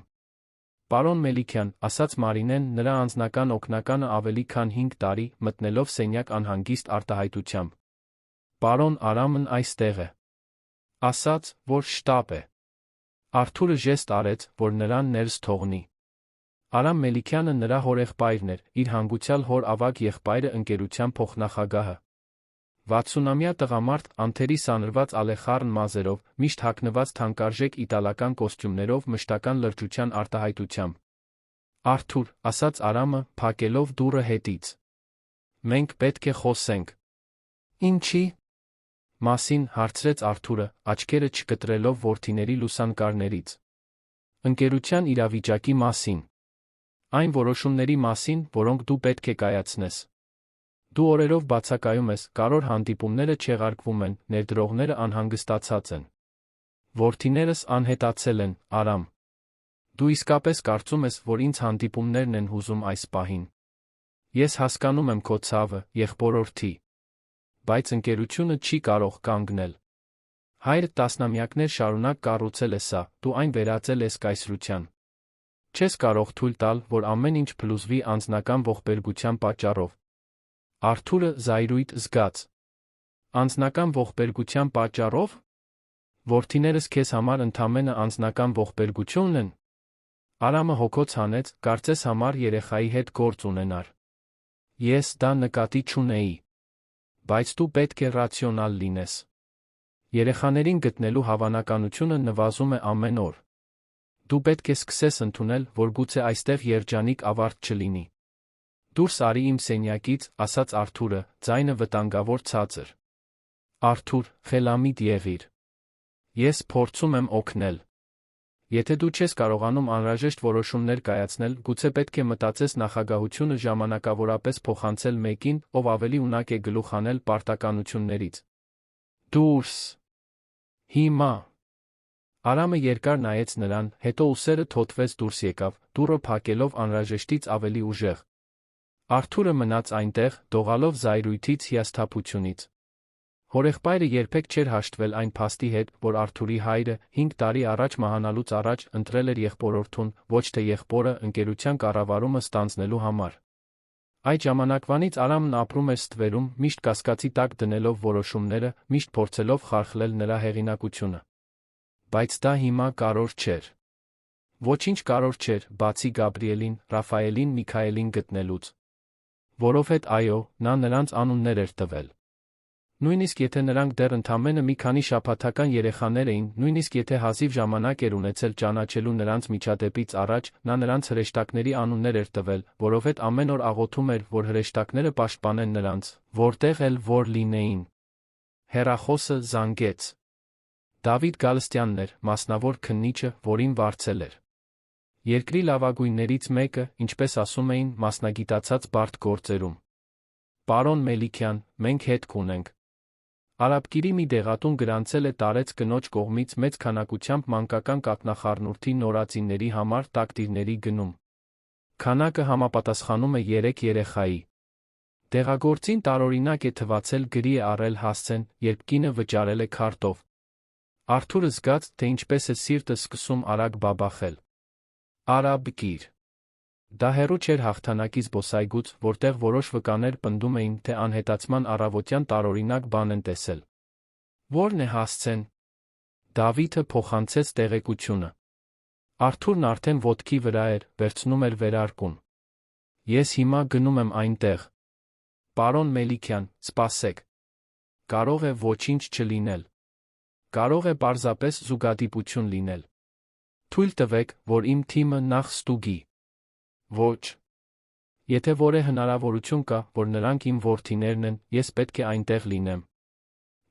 Պարոն Մելիքյան, ասաց Մարինեն, նրա անձնական օգնականը ավելի քան 5 տարի, մտնելով սենյակ անհանգիստ արտահայտությամբ։ Պարոն Արամն այստեղ է։ Ասաց, որ շտապ է։ Արթուրը ժեստ արեց, որ նրան ներս թողնի։ Արամ Մելիքյանը նրա հորեղբայրն էր, իր հանգուցյալ հոր ավագ եղբայրը ընկերության փոխնախագահը։ 60-ամյա տղամարդ, անթերի սանրված ալեխառն մազերով, միշտ հագնված թանկարժեք իտալական կոստյումներով մշտական լրջության արտահայտությամբ։ Արթուր, ասաց Արամը, փակելով դուռը հետից։ Մենք պետք է խոսենք։ Ինչի՞ մասին, հարցրեց Արթուրը, աչքերը չկտրելով որդիների լուսանկարներից։ Ընկերության իրավիճակի մասին։ Այն որոշումների մասին, որոնք դու պետք է կայացնես։ Դու օրերով բացակայում ես, կարոր հանդիպումները չեղարկվում են, ներդրողները անհանգստացած են։ Որդիներս անհետացել են, Արամ։ Դու իսկապես կարծում ես, որ ինձ հանդիպումներն են հուզում այս պահին։ Ես հասկանում եմ քո ցավը, եղբորորդի։ Բայց ընկերությունը չի կարող կանգնել։ Հայրդ տասնամյակներ շարունակ կառուցել է սա, դու այն վերածել ես կայսրության։ Չես կարող թույլ տալ, որ ամեն ինչ փլուզվի անձնական ողբերգության պատճառով։ Արթուրը զայրույթ զգաց։ Անձնական ողբերգության պատճառով։ Որդիներս քեզ համար ընդամենը անձնական ողբերգությունն են։ Արամը հոգոց հանեց, կարծես համար երեխայի հետ գործ ունենար։ Ես դա նկատի չունեի։ Բայց դու պետք է ռացիոնալ լինես։ Երեխաներին գտնելու հավանականությունը նվազում է ամեն օր։ Դու պետք է սկսես ընդունել, որ գուցե այստեղ երջանիկ ավարտ չլինի։ Դուրս արի իմ սենյակից, ասաց Արթուրը, ձայնը վտանգավոր ցածր։ Արթուր, խելամիտ եղիր։ Ես փորձում եմ օգնել։ Եթե դու չես կարողանում անհրաժեշտ որոշումներ կայացնել, գուցե պետք է մտածես նախագահությունը ժամանակավորապես փոխանցել մեկին, ով ավելի ունակ է գլուխ հանել պարտականություններից։ Դուրս։ Հիմա։ Արամը երկար նայեց նրան, հետո ուսերը թոթվեց դուրս եկավ, դուռը փակելով անհրաժեշտից ավելի ուժեղ։ Արթուրը մնաց այնտեղ, դողալով զայրույթից, հիասթափությունից։ Հորեղբայրը երբեք չէր հաշտվել այն փաստի հետ, որ Արթուրի հայրը 5 տարի առաջ մահանալուց առաջ ընտրել էր եղբորորդուն, ոչ թե եղբորը, ընկերության կառավարումը ստանձնելու համար։ Այդ ժամանակվանից Արամն ապրում էր ստվերում, միշտ կասկածի տակ դնելով որոշումները, միշտ փորձելով խարխլել նրա հեղինակությունը։ Բայց դա հիմա կարևոր չէր։ Ոչինչ կարևոր չէր, բացի Գաբրիելին, Ռաֆայելին, Միքայելին գտնելուց։ Որովհետև այո, նա նրանց անուններ էր տվել։ Նույնիսկ եթե նրանք դեռ ընդամենը մի քանի շաբաթական երեխաներ էին, նույնիսկ եթե հազիվ ժամանակ էր ունեցել ճանաչելու նրանց միջադեպից առաջ, նա նրանց հրեշտակների անուններ էր տվել, որովհետև ամեն օր աղոթում էր, որ հրեշտակները պաշտպանեն նրանց, որտեղ էլ որ լինեին։ Հեռախոսը զանգեց։ Դավիթ Գալստյանն էր, մասնավոր քննիչը, որին վարձել էր։ Երկրի լավագույններից մեկը, ինչպես ասում էին, մասնագիտացած բարդ գործերում։ Պարոն Մելիքյան, մենք հետք ունենք։ Արաբկիրի մի դեղատուն գրանցել է տարեց կնոջ կողմից մեծ քանակությամբ մանկական կաթնախառնուրդի նորածինների համար տակտիրների գնում։ Քանակը համապատասխանում է 3 երեխայի։ Դեղագործին տարօրինակ է թվացել գրի է առել հասցեն, երբ կինը վճարել է քարտով։ Արթուրը զգաց, թե ինչպես է սիրտը սկսում արագ բաբախել։ Արաբկիր։ Դա հեռու չէր հաղթանակի զբոսայգուց, որտեղ որոշ վկաներ պնդում էին, թե անհետացման առավոտյան տարօրինակ բան են տեսել։ Ո՞րն է հասցեն։ Դավիթը փոխանցեց տեղեկությունը։ Արթուրն արդեն ոտքի վրա էր, վերցնում էր վերարկուն։ Ես հիմա գնում եմ այնտեղ։ Պարոն Մելիքյան, սպասեք։ Կարող է ոչինչ չլինել։ Կարող է պարզապես զուգադիպություն լինել։ Թույլ տվեք, որ իմ թիմը նախ ստուգի։ Ոչ։ Եթե որևէ հնարավորություն կա, որ նրանք իմ որդիներն են, ես պետք է այնտեղ լինեմ։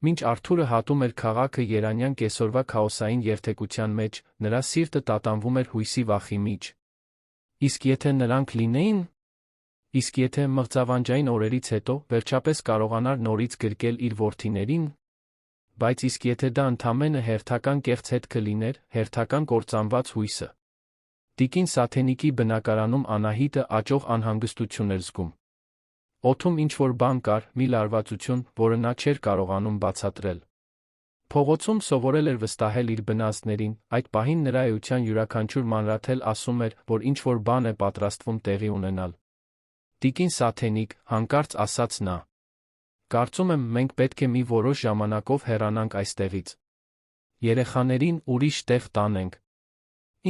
Մինչ Արթուրը հատում էր քաղաքը երանյան կեսօրվա քաոսային երթեկության մեջ, նրա սիրտը տատանվում էր հույսի վախի միջ։ Իսկ եթե նրանք լինեին։ Իսկ եթե մղձավանջային օրերից հետո վերջապես կարողանար նորից գրկել իր որդիներին։ Բայց իսկ եթե դա ընդամենը հերթական կեղծ հետքը լիներ, հերթական կործանված հույսը։ Տիկին Սաթենիկի բնակարանում Անահիտը աճող անհանգստություն էր զգում։ Օդում ինչ-որ բան կար, մի լարվածություն, որը նա չէր կարողանում բացատրել։ Փողոցում սովորել էր վստահել իր բնազդներին, այդ պահին նրա էության յուրաքանչյուր մանրաթել ասում էր, որ ինչ-որ բան է պատրաստվում տեղի ունենալ։ Տիկին Սաթենիկ, հանկարծ ասաց նա։ Կարծում եմ, մենք պետք է մի որոշ ժամանակով հեռանանք այստեղից։ Երեխաներին ուրիշ տեղ տանենք։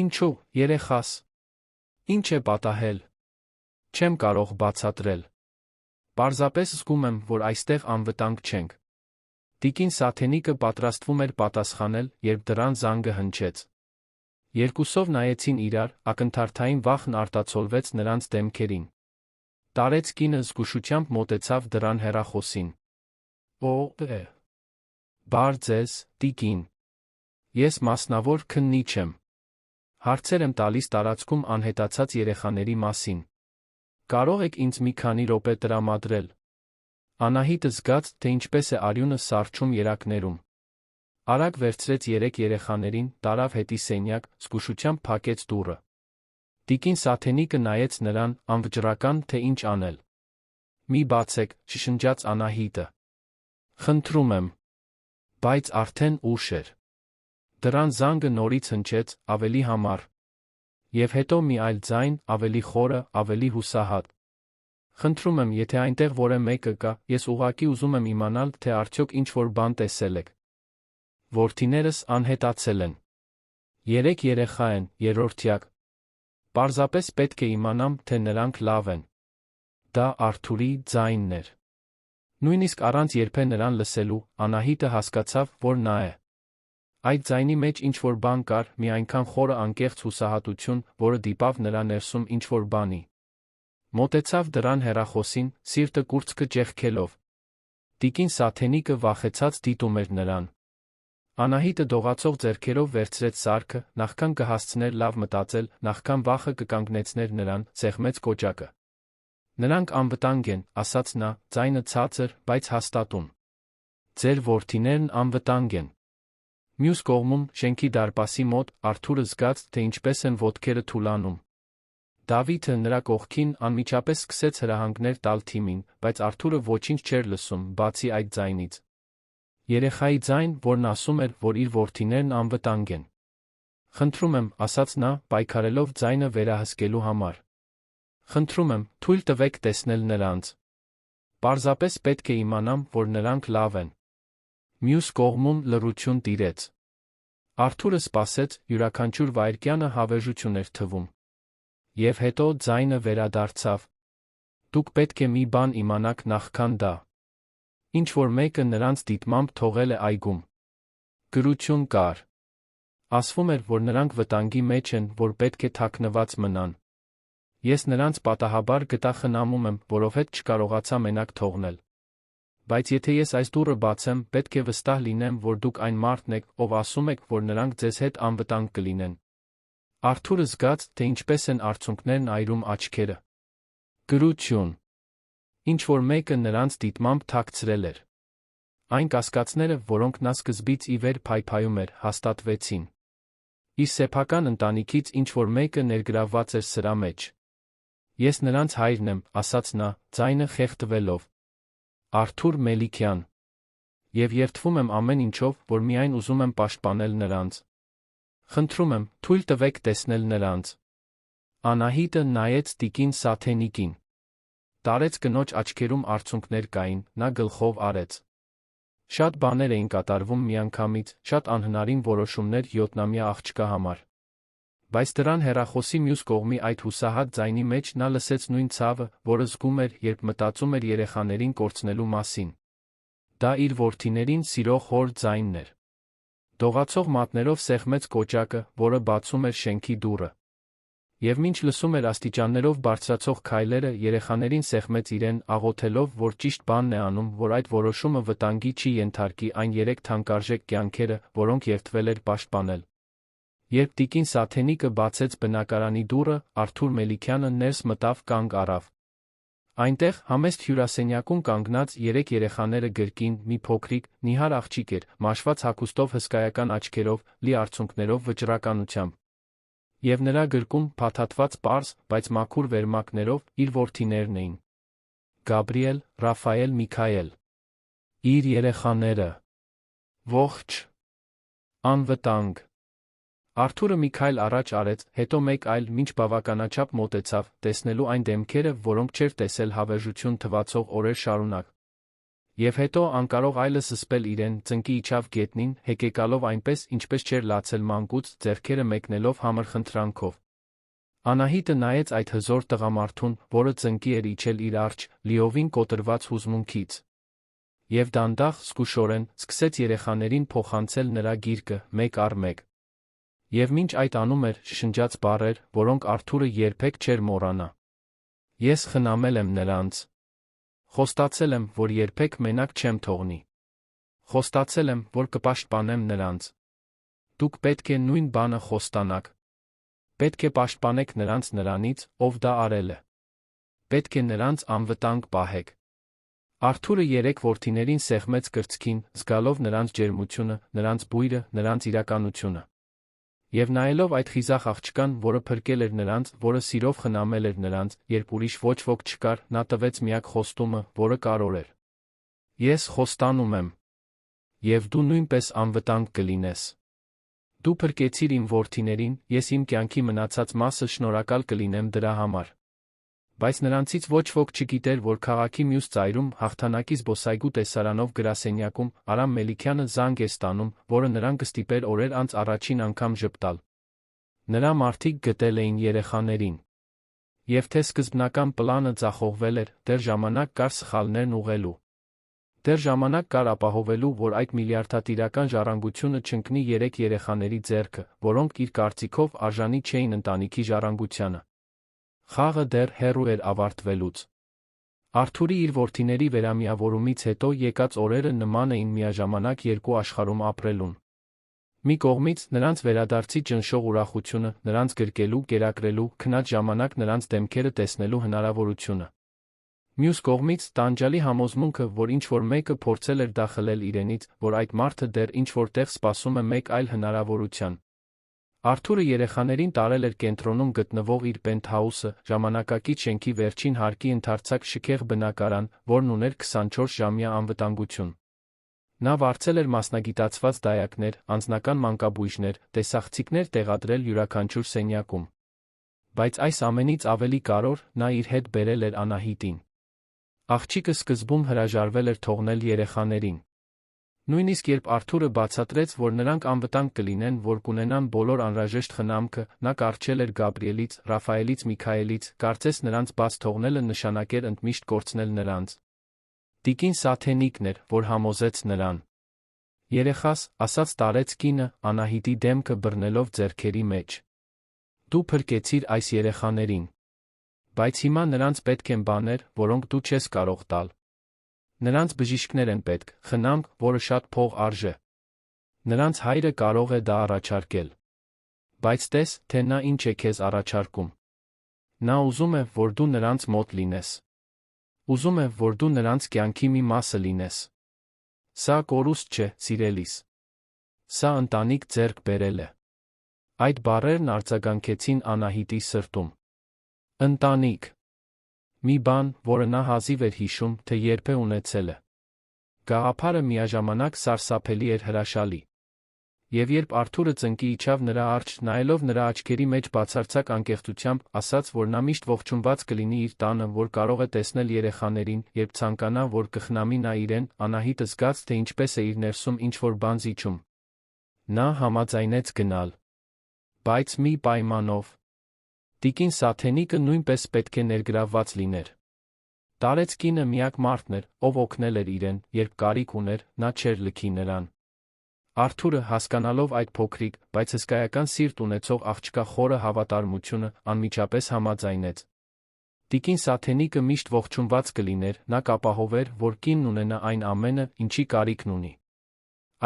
Ինչու, երեխաս։ Ինչ է պատահել։ Չեմ կարող բացատրել։ Պարզապես զգում եմ, որ այստեղ անվտանգ չենք։ Տիկին Սաթենիկը պատրաստվում էր պատասխանել, երբ դռան զանգը հնչեց։ Երկուսով նայեցին իրար, ակնթարթային վախն արտացոլվեց նրանց դեմքերին։ Տարեց կինը զգուշությամբ մոտեցավ դռան հեռախոսին։ Ո՞վ է։ Բարդ ձեզ, տիկին։ Ես մասնավոր քննիչ եմ։ Հարցեր եմ տալիս տարածքում անհետացած երեխաների մասին։ Կարող եք ինձ մի քանի րոպե տրամադրել։ Անահիտը զգաց, թե ինչպես է արյունը սառչում երակներում։ Արագ վերցրեց 3 երեխաներին, տարավ հետի սենյակ, զգուշությամբ փակեց դուռը։ Տիկին Սաթենիկը նայեց նրան, անվճռական, թե ինչ անել։ Մի բացեք, շշնջաց Անահիտը։ Խնդրում եմ։ Բայց արդեն ուշ էր։ Դռան զանգը նորից հնչեց, ավելի համառ։ Եվ հետո մի այլ ձայն, ավելի խորը, ավելի հուսահատ։ Խնդրում եմ, եթե այնտեղ որևէ մեկը կա, ես ուղղակի ուզում եմ իմանալ, թե արդյոք ինչ-որ բան տեսել եք։ Որդիներս անհետացել են։ 3 երեխա են, երրորդյակ։ Պարզապես պետք է իմանամ, թե նրանք լավ են։ Դա Արթուրի ձայնն էր։ Նույնիսկ առանց երբե նրան լսելու, Անահիտը հասկացավ, որ նա է։ Այդ ձայնի մեջ ինչ-որ բան կար, մի այնքան խորը անկեղծ հուսահատություն, որը դիպավ նրա ներսում ինչ-որ բանի։ Մոտեցավ դռան հեռախոսին, սիրտը կուրծքը ճեղքելով։ Տիկին Սաթենիկը վախեցած դիտում էր նրան։ Անահիտը դողացող ձեռքերով վերցրեց սարքը, նախքան կհասցներ լավ մտածել, նախքան վախը կկանգնեցներ նրան, սեղմեց կոճակը։ Նրանք անվտանգ են, ասաց նա, ձայնը ցածր, բայց հաստատուն։ Ձեր որդիներն անվտանգ են։ Մյուս կողմում, շենքի դարպասի մոտ, Արթուրը զգաց, թե ինչպես են ոտքերը թուլանում։ Դավիթը նրա կողքին անմիջապես սկսեց հրահանգներ տալ թիմին, բայց Արթուրը ոչինչ չէր լսում, բացի այդ ձայնից։ Երեխայի ձայն, որն ասում էր, որ իր որդիներն անվտանգ են։ Խնդրում եմ, ասաց նա, պայքարելով ձայնը վերահսկելու համար։ Խնդրում եմ, թույլ տվեք տեսնել նրանց։ Պարզապես պետք է իմանամ, որ նրանք լավ են։ Մյուս կողմում լռություն տիրեց։ Արթուրը սպասեց, յուրաքանչյուր վայրկյանը հավերժություն էր թվում։ Եվ հետո ձայնը վերադարձավ։ Դուք պետք է մի բան իմանաք նախքան դա։ Ինչ-որ մեկը նրանց դիտմամբ թողել է այգում։ Գրություն կար։ Ասվում էր, որ նրանք վտանգի մեջ են, որ պետք է թաքնված մնան։ Ես նրանց պատահաբար գտա խնամում եմ, որովհետև չկարողացա մենակ թողնել։ Բայց եթե ես այս դուռը բացեմ, պետք է վստահ լինեմ, որ դուք այն մարդն եք, ով ասում եք, որ նրանք ձեզ հետ անվտանգ կլինեն։ Արթուրը զգաց, թե ինչպես են արցունքներն այրում աչքերը։ Գրություն։ Ինչ-որ մեկը նրանց դիտմամբ թաքցրել էր։ Այն կասկածները, որոնք նա սկզբից ի վեր փայփայում էր, հաստատվեցին։ Իր սեփական ընտանիքից ինչ-որ մեկը ներգրավված էր սրա մեջ։ Ես նրանց հայրն եմ, ասաց նա, ձայնը խեղդվելով։ Արթուր Մելիքյան։ Եվ երդվում եմ ամեն ինչով, որ միայն ուզում եմ պաշտպանել նրանց։ Խնդրում եմ, թույլ տվեք տեսնել նրանց։ Անահիտը նայեց տիկին Սաթենիկին։ Տարեց կնոջ աչքերում արցունքներ կային, նա գլխով արեց։ Շատ բաներ էին կատարվում միանգամից, շատ անհնարին որոշումներ 7-ամյա աղջկա համար։ Բայց դրան հեռախոսի մյուս կողմի այդ հուսահատ ձայնի մեջ նա լսեց նույն ցավը, որը զգում էր, երբ մտածում էր երեխաներին կորցնելու մասին։ Դա իր որդիներին սիրող հոր ձայնն էր։ Դողացող մատներով սեղմեց կոճակը, որը բացում էր շենքի դուռը։ Եվ մինչ լսում էր աստիճաններով բարձրացող քայլերը, երեխաներին սեղմեց իրեն, աղոթելով, որ ճիշտ բանն է անում, որ այդ որոշումը վտանգի չի ենթարկի այն 3 թանկարժեք կյանքերը, որոնք երդվել էր պաշտպանել։ Երբ տիկին Սաթենիկը բացեց բնակարանի դուռը, Արթուր Մելիքյանը ներս մտավ, կանգ առավ։ Այնտեղ, համեստ հյուրասենյակում կանգնած 3 երեխաները գրկին, մի փոքրիկ, նիհար աղջիկ էր, մաշված հագուստով, հսկայական աչքերով, լի արցունքներով, վճռականությամբ։ Եվ նրա գրկում, փաթաթված պարզ, բայց մաքուր վերմակներով, իր որդիներն էին. Գաբրիել, Ռաֆայել, Միքայել։ Իր երեխաները։ Ողջ։ Անվտանգ։ Արթուրը մի քայլ առաջ արեց, հետո մեկ այլ, մինչ բավականաչափ մոտեցավ, տեսնելու այն դեմքերը, որոնք չէր տեսել հավերժություն թվացող օրեր շարունակ։ Եվ հետո, անկարող այլս զսպել իրեն, ծնկի իջավ գետնին, հեկեկալով այնպես, ինչպես չէր լացել մանկուց, ձեռքերը մեկնելով համր խնդրանքով։ Անահիտը նայեց այդ հզոր տղամարդուն, որը ծնկի էր իջել իր առջ, լիովին կոտրված հուզմունքից։ Եվ դանդաղ, զգուշորեն, սկսեց երեխաներին փոխանցել նրա գիրկը, մեկ առ մեկ։ Եվ մինչ այդ անում էր, շշնջաց բառեր, որոնք Արթուրը երբեք չէր մոռանա։ Ես խնամել եմ նրանց։ Խոստացել եմ, որ երբեք մենակ չեմ թողնի։ Խոստացել եմ, որ կպաշտպանեմ նրանց։ Դուք պետք է նույն բանը խոստանաք։ Պետք է պաշտպանեք նրանց նրանից, ով դա արել է։ Պետք է նրանց անվտանգ պահեք։ Արթուրը 3 որդիներին սեղմեց կրծքին, զգալով նրանց ջերմությունը, նրանց բույրը, նրանց իրականությունը։ Եվ նայելով այդ խիզախ աղջկան, որը փրկել էր նրանց, որը սիրով խնամել էր նրանց, երբ ուրիշ ոչ ոք չկար, նա տվեց միակ խոստումը, որը կարոր էր։ Ես խոստանում եմ։ Եվ դու նույնպես անվտանգ կլինես։ Դու փրկեցիր իմ որդիներին, ես իմ կյանքի մնացած մասը շնորհակալ կլինեմ դրա համար։ Բայց նրանցից ոչ ոք չգիտեր, որ քաղաքի մյուս ծայրում, հաղթանակի զբոսայգու տեսարանով գրասենյակում, Արամ Մելիքյանը զանգ է ստանում, որը նրան կստիպեր օրեր անց առաջին անգամ ժպտալ։ Նրա մարդիկ գտել էին երեխաներին։ Եվ թե սկզբնական պլանը ձախողվել էր, դեռ ժամանակ կար սխալներն ուղղելու։ Դեռ ժամանակ կար ապահովելու, որ այդ միլիարդատիրական ժառանգությունը չընկնի 3 երեխաների ձեռքը, որոնք իր կարծիքով արժանի չէին ընտանիքի ժառանգությանը։ Խաղը դեռ հեռու էր ավարտվելուց։ Արթուրի իր որդիների վերամիավորումից հետո եկած օրերը նման էին միաժամանակ 2 աշխարհում ապրելուն։ Մի կողմից նրանց վերադարձի ճնշող ուրախությունը, նրանց գրկելու, կերակրելու, քնած ժամանակ նրանց դեմքերը տեսնելու հնարավորությունը։ Մյուս կողմից տանջալի համոզմունքը, որ ինչ-որ մեկը փորձել էր դա խլել իրենից, որ այդ մարդը դեռ ինչ-որ տեղ սպասում է մեկ այլ հնարավորության։ Արթուրը երեխաներին տարել էր կենտրոնում գտնվող իր պենթհաուսը, ժամանակակից շենքի վերջին հարկի ընդարձակ շքեղ բնակարան, որն ուներ 24-ժամյա անվտանգություն։ Նա վարձել էր մասնագիտացված դայակներ, անձնական մանկաբույժներ, տեսախցիկներ տեղադրել յուրաքանչյուր սենյակում։ Բայց այս ամենից ավելի կարևոր, նա իր հետ բերել էր Անահիտին։ Աղջիկը սկզբում հրաժարվել էր թողնել երեխաներին։ Նույնիսկ երբ Արթուրը բացատրեց, որ նրանք անվտանգ կլինեն, որ կունենան բոլոր անհրաժեշտ խնամքը, նա կառչել էր Գաբրիելից, Ռաֆայելից, Միքայելից, կարծես նրանց բաց թողնելը նշանակեր ընդմիշտ կորցնել նրանց։ Տիկին Սաթենիկն էր, որ համոզեց նրան։ Երեխաս, ասաց տարեց կինը, Անահիտի դեմքը բռնելով ձեռքերի մեջ։ Դու փրկեցիր այս երեխաներին։ Բայց հիմա նրանց պետք են բաներ, որոնք դու չես կարող տալ։ Նրանց բժիշկներ են պետք, խնամք, որը շատ փող արժե։ Նրանց հայրը կարող է դա առաջարկել։ Բայց տես, թե նա ինչ է քեզ առաջարկում։ Նա ուզում է, որ դու նրանց մոտ լինես։ Ուզում է, որ դու նրանց կյանքի մի մասը լինես։ Սա կորուստ չէ, սիրելիս։ Սա ընտանիք ձեռք բերել է։ Այդ բառերն արձագանքեցին Անահիտի սրտում։ Ընտանիք։ Մի բան, որը նա հազիվ էր հիշում, թե երբ է ունեցել է։ Գաղափարը միաժամանակ սարսափելի էր հրաշալի։ Եվ երբ Արթուրը ծնկի իջավ նրա առջ, նայելով նրա աչքերի մեջ բացարձակ անկեղծությամբ, ասաց, որ նա միշտ ողջունված կլինի իր տանը, որ կարող է տեսնել երեխաներին, երբ ցանկանա, որ կխնամի նա իրեն, Անահիտը զգաց, թե ինչպես է իր ներսում ինչ-որ բան զիջում։ Նա համաձայնեց գնալ։ Բայց մի պայմանով։ Տիկին Սաթենիկը նույնպես պետք է ներգրավված լիներ։ Տարեց կինը միակ մարդն էր, ով օգնել էր իրեն, երբ կարիք ուներ, նա չէր լքի նրան։ Արթուրը, հասկանալով այդ փոքրիկ, բայց հսկայական սիրտ ունեցող աղջկա խորը հավատարմությունը, անմիջապես համաձայնեց։ Տիկին Սաթենիկը միշտ ողջունված կլիներ, նա կապահովեր, որ կինն ունենա այն ամենը, ինչի կարիքն ունի։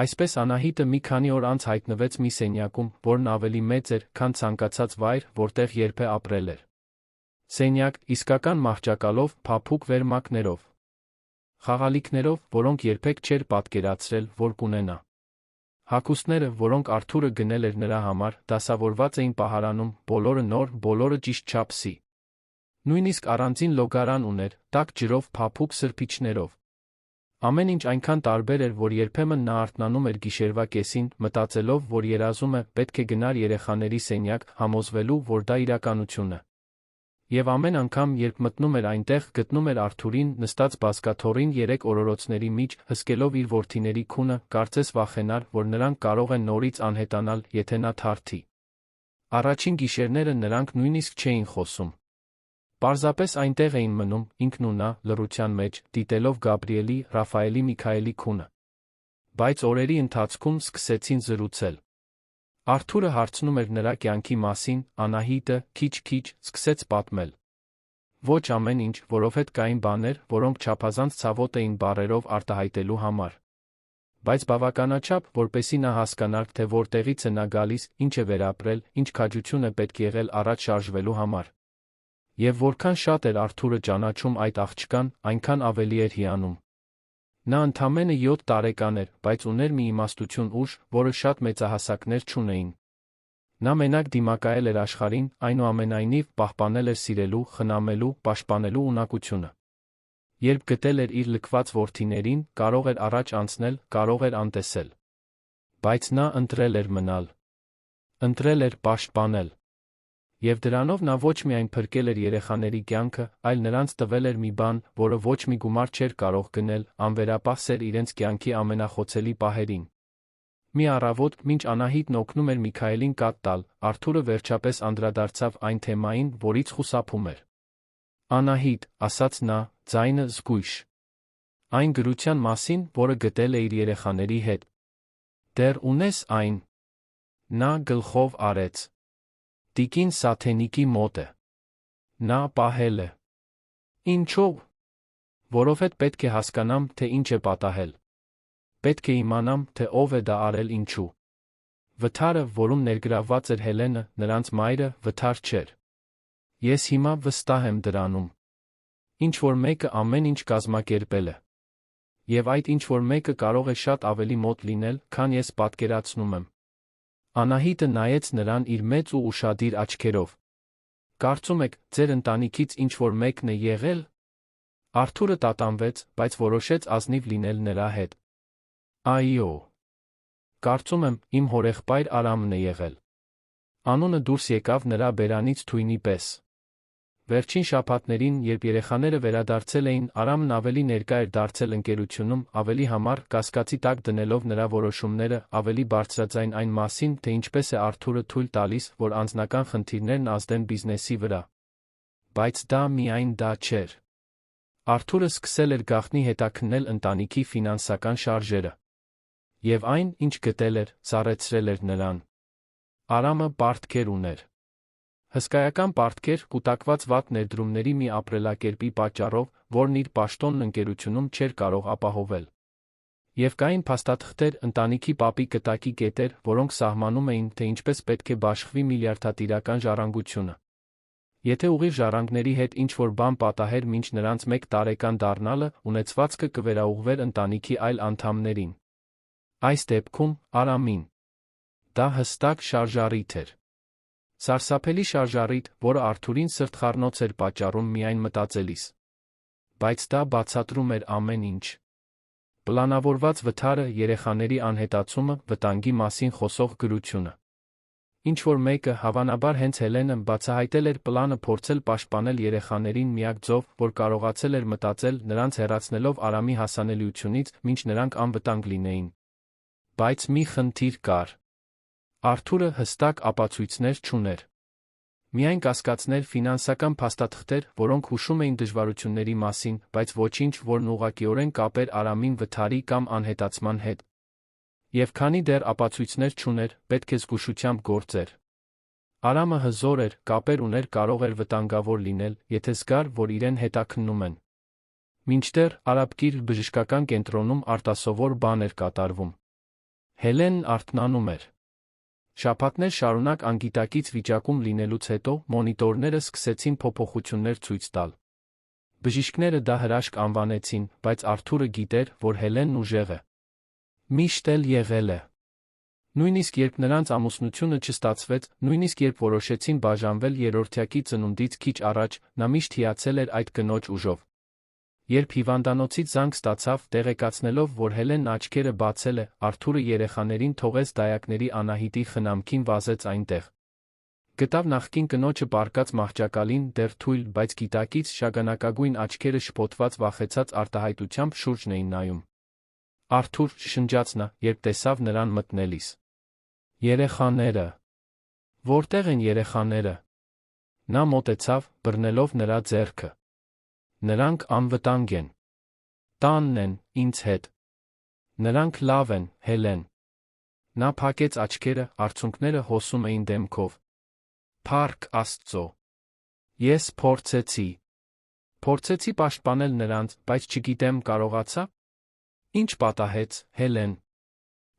Այսպես Անահիտը մի քանի օր անց հայտնվեց մի սենյակում, որն ավելի մեծ էր, քան ցանկացած վայր, որտեղ երբևէ ապրել էր։ Սենյակ, իսկական մահճակալով, փափուկ վերմակներով, խաղալիքներով, որոնք երբեք չէր պատկերացրել, որ կունենա։ Հագուստները, որոնք Արթուրը գնել էր նրա համար, դասավորված էին պահարանում, բոլորը նոր, բոլորը ճիշտ չափսի։ Նույնիսկ առանձին լոգարան ուներ, տաք ջրով, փափուկ սրբիչներով։ Ամեն ինչ այնքան տարբեր էր, որ երբեմն նա արթնանում էր գիշերվա կեսին, մտածելով, որ երազում է, պետք է գնար երեխաների սենյակ, համոզվելու, որ դա իրականություն է։ Եվ ամեն անգամ, երբ մտնում էր այնտեղ, գտնում էր Արթուրին, նստած բազկաթոռին 3 օրորոցների միջ, հսկելով իր որդիների քունը, կարծես վախենար, որ նրանք կարող են նորից անհետանալ, եթե նա թարթի։ Առաջին գիշերները նրանք նույնիսկ չէին խոսում։ Պարզապես այնտեղ էին մնում, ինքն ու նա, լռության մեջ, դիտելով Գաբրիելի, Ռաֆայելի, Միքայելի քունը։ Բայց օրերի ընթացքում սկսեցին զրուցել։ Արթուրը հարցնում էր նրա կյանքի մասին, Անահիտը, քիչ-քիչ, սկսեց պատմել։ Ոչ ամեն ինչ, որովհետև կային բաներ, որոնք չափազանց ցավոտ էին բառերով արտահայտելու համար։ Բայց բավականաչափ, որպեսզի նա հասկանար, թե որտեղից է նա գալիս, ինչ է վերապրել, ինչ քաջություն է պետք եղել առաջ շարժվելու համար։ Եվ որքան շատ էր Արթուրը ճանաչում այդ աղջկան, այնքան ավելի էր հիանում։ Նա ընդամենը 7 տարեկան էր, բայց ուներ մի իմաստություն ուժ, որը շատ մեծահասակներ չունեին։ Նա մենակ դիմակայել էր աշխարհին, այնուամենայնիվ պահպանել էր սիրելու, խնամելու, պաշտպանելու ունակությունը։ Երբ գտել էր իր լքված որդիներին, կարող էր առաջ անցնել, կարող էր անտեսել։ Բայց նա ընտրել էր մնալ։ Ընտրել էր պաշտպանել։ Եվ դրանով նա ոչ միայն փրկել էր երեխաների կյանքը, այլ նրանց տվել էր մի բան, որը ոչ մի գումար չէր կարող գնել, անվերապահ սեր իրենց կյանքի ամենախոցելի պահերին։ Մի առավոտ, մինչ Անահիտն օգնում էր Միքայելին կաթ տալ, Արթուրը վերջապես անդրադարձավ այն թեմային, որից խուսափում էր։ Անահիտ, ասաց նա, ձայնը զգույշ։ Այն գրության մասին, որը գտել է իր երեխաների հետ։ Դեռ ունես այն։ Նա գլխով արեց։ Տիկին Սաթենիկի մոտ է։ Նա պահել է։ Ինչո՞վ։ Որովհետև պետք է հասկանամ, թե ինչ է պատահել։ Պետք է իմանամ, թե ով է դա արել ինչու։ Վթարը, որում ներգրավված էր Հելենը, նրանց մայրը, վթար չէր։ Ես հիմա վստահ եմ դրանում։ Ինչ-որ մեկը ամեն ինչ կազմակերպել է։ Եվ այդ ինչ-որ մեկը կարող է շատ ավելի մոտ լինել, քան ես պատկերացնում եմ։ Անահիտը նայեց նրան իր մեծ ու ուշադիր աչքերով։ Կարծում եք, ձեր ընտանիքից ինչ-որ մեկն է եղել։ Արթուրը տատանվեց, բայց որոշեց ազնիվ լինել նրա հետ։ Այո։ Կարծում եմ, իմ հորեղբայր Արամն է եղել։ Անունը դուրս եկավ նրա բերանից թույնի պես։ Վերջին շաբաթներին, երբ երեխաները վերադարձել էին, Արամն ավելի ներկա էր դարձել ընկերությունում, ավելի համառ, կասկածի տակ դնելով նրա որոշումները, ավելի բարձրաձայն այն մասին, թե ինչպես է Արթուրը թույլ տալիս, որ անձնական խնդիրներն ազդեն բիզնեսի վրա։ Բայց դա միայն դա չէր։ Արթուրը սկսել էր գաղտնի հետաքննել ընտանիքի ֆինանսական շարժերը։ Եվ այն, ինչ գտել էր, սառեցրել էր նրան։ Արամը պարտքեր ուներ։ Հսկայական պարտքեր, կուտակված վատ ներդրումների մի ապրելակերպի պատճառով, որն իր պաշտոնն ընկերությունում չէր կարող ապահովել։ Եվ կային փաստաթղթեր, ընտանիքի պապի կտակի կետեր, որոնք սահմանում էին, թե ինչպես պետք է բաշխվի միլիարդատիրական ժառանգությունը։ Եթե ուղիղ ժառանգների հետ ինչ-որ բան պատահեր մինչ նրանց 1 տարեկան դառնալը, ունեցվածքը կվերաուղղվեր ընտանիքի այլ անդամներին։ Այս դեպքում, Արամին։ Դա հստակ շարժառիթ էր։ Սարսափելի շարժառիթ, որը Արթուրին սրտխառնոց էր պատճառում միայն մտածելիս։ Բայց դա բացատրում էր ամեն ինչ։ Պլանավորված վթարը, երեխաների անհետացումը, վտանգի մասին խոսող գրությունը։ Ինչ-որ մեկը, հավանաբար հենց Հելենը, բացահայտել էր պլանը փորձել պաշտպանել երեխաներին միակ ձով, որ կարողացել էր մտածել, նրանց հեռացնելով Արամի հասանելիությունից, մինչ նրանք անվտանգ լինեին։ Բայց մի խնդիր կար։ Արթուրը հստակ ապացույցներ չուներ։ Միայն կասկածներ, ֆինանսական փաստաթղթեր, որոնք հուշում էին դժվարությունների մասին, բայց ոչինչ, որն ուղղակիորեն կապեր Արամին վթարի կամ անհետացման հետ։ Եվ քանի դեռ ապացույցներ չուներ, պետք է զգուշությամբ գործեր։ Արամը հզոր էր, կապեր ուներ, կարող էր վտանգավոր լինել, եթե զգար, որ իրեն հետաքննում են։ Մինչդեռ Արաբկիր բժշկական կենտրոնում արտասովոր բան էր կատարվում։ Հելենն արթնանում էր։ Շաբաթներ շարունակ անգիտակից վիճակում լինելուց հետո մոնիտորները սկսեցին փոփոխություններ ցույց տալ։ Բժիշկները դա հրաշք անվանեցին, բայց Արթուրը գիտեր, որ Հելենն ուժեղ է։ Միշտ էլ եղել է։ Նույնիսկ երբ նրանց ամուսնությունը չստացվեց, նույնիսկ երբ որոշեցին բաժանվել երրորդյակի ծնունդից քիչ առաջ, նա միշտ հիացել էր այդ կնոջ ուժով։ Երբ հիվանդանոցից զանգ ստացավ, տեղեկացնելով, որ Հելենն աչքերը բացել է, Արթուրը երեխաներին թողեց դայակների Անահիտի խնամքին վազեց այնտեղ։ Գտավ նախկին կնոջը պառկած մահճակալին, դեռ թույլ, բայց գիտակից շագանակագույն աչքերը շփոթված վախեցած արտահայտությամբ շուրջն էին նայում։ Արթուր, շշնջաց նա, երբ տեսավ նրան մտնելիս։ Երեխաները։ Որտեղ են երեխաները։ Նա մոտեցավ, բռնելով նրա ձեռքը։ Նրանք անվտանգ են։ Տանն են, ինձ հետ։ Նրանք լավ են, Հելեն։ Նա փակեց աչքերը, արցունքները հոսում էին դեմքով։ Փառք Աստծո։ Ես փորձեցի պաշտպանել նրանց, բայց չգիտեմ կարողացա։ Ինչ պատահեց, Հելեն։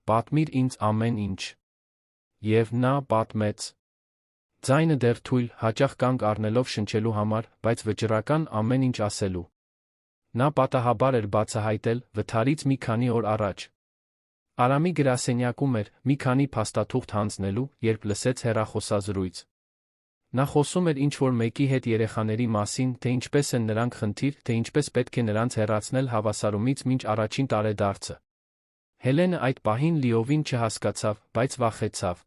Պատմիր ինձ ամեն ինչ։ Եվ նա պատմեց։ Ձայնը դեռ թույլ, հաճախ կանգ առնելով շնչելու համար, բայց վճռական ամեն ինչ ասելու։ Նա պատահաբար էր բացահայտել, վթարից մի քանի օր առաջ։ Արամի գրասենյակում էր, մի քանի փաստաթուղթ հանձնելու, երբ լսեց հեռախոսազրույց։ Նա խոսում էր ինչ-որ մեկի հետ երեխաների մասին, թե ինչպես են նրանք խնդիր, թե ինչպես պետք է նրանց հեռացնել հավասարումից մինչ առաջին տարեդարձը։ Հելենը այդ պահին լիովին չհասկացավ, բայց վախեցավ։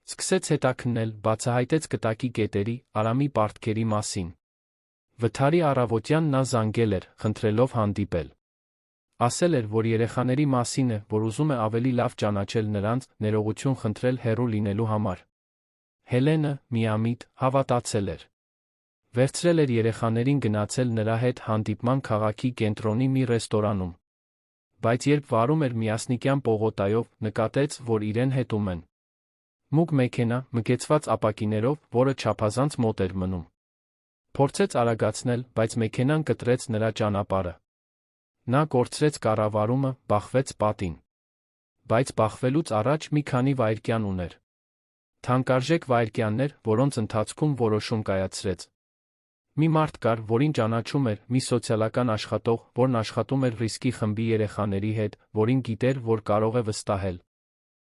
Սկսեց հետաքննել, բացահայտեց կտակի կետերի, Արամի պարտքերի մասին։ Վթարի առավոտյան նա զանգել էր, խնդրելով հանդիպել։ Ասել էր, որ երեխաների մասին է, որ ուզում է ավելի լավ ճանաչել նրանց, ներողություն խնդրել հեռու լինելու համար։ Հելենը, միամիտ, հավատացել էր։ Վերցրել էր երեխաներին գնացել նրա հետ հանդիպման քաղաքի կենտրոնի մի ռեստորանում։ Բայց երբ վարում էր միասնիկյան պողոտայով, նկատեց, որ իրեն հետում են։ Մուգ մեքենա, մկեցված ապակիներով, որը չափազանց մոտ էր մնում։ Փորձեց արագացնել, բայց մեքենան կտրեց նրա ճանապարհը։ Նա կորցրեց կառավարումը, բախվեց պատին։ Բայց բախվելուց առաջ մի քանի վայրկյան ուներ։ Թանկարժեք վայրկյաններ, որոնց ընթացքում որոշում կայացրեց։ Մի մարդ կար, որին ճանաչում էր, մի սոցիալական աշխատող, որն աշխատում էր ռիսկի խմբի երեխաների հետ, որին գիտեր, որ կարող է վստահել։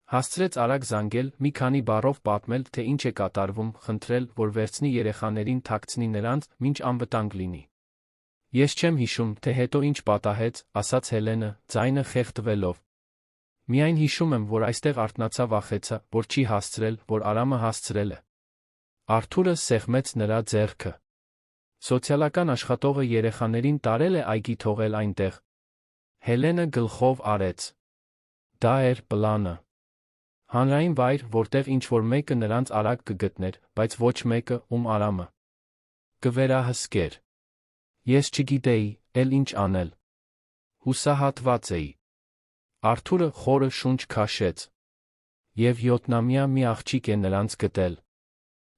Հասցրեց արագ զանգել, մի քանի բառով պատմել, թե ինչ է կատարվում, խնդրել, որ վերցնի երեխաներին, թաքցնի նրանց, մինչ անվտանգ լինի։ Ես չեմ հիշում, թե հետո ինչ պատահեց, ասաց Հելենը, ձայնը խեղդվելով։ Միայն հիշում եմ, որ այստեղ արթնացա, վախեցա, որ չի հասցրել, որ Արամը հասցրել է։ Արթուրը սեղմեց նրա ձեռքը։ Սոցիալական աշխատողը երեխաներին տարել է այգի թողել այնտեղ։ Հելենը գլխով արեց։ Դա էր պլանը։ Հանրային վայր, որտեղ ինչ-որ մեկը նրանց արագ կգտներ, բայց ոչ մեկը, ում Արամը կվերահսկեր։ Ես չգիտեի, էլ ինչ անել։ Հուսահատված էի։ Արթուրը խորը շունչ քաշեց։ Եվ 7-ամյա մի աղջիկ է նրանց գտել։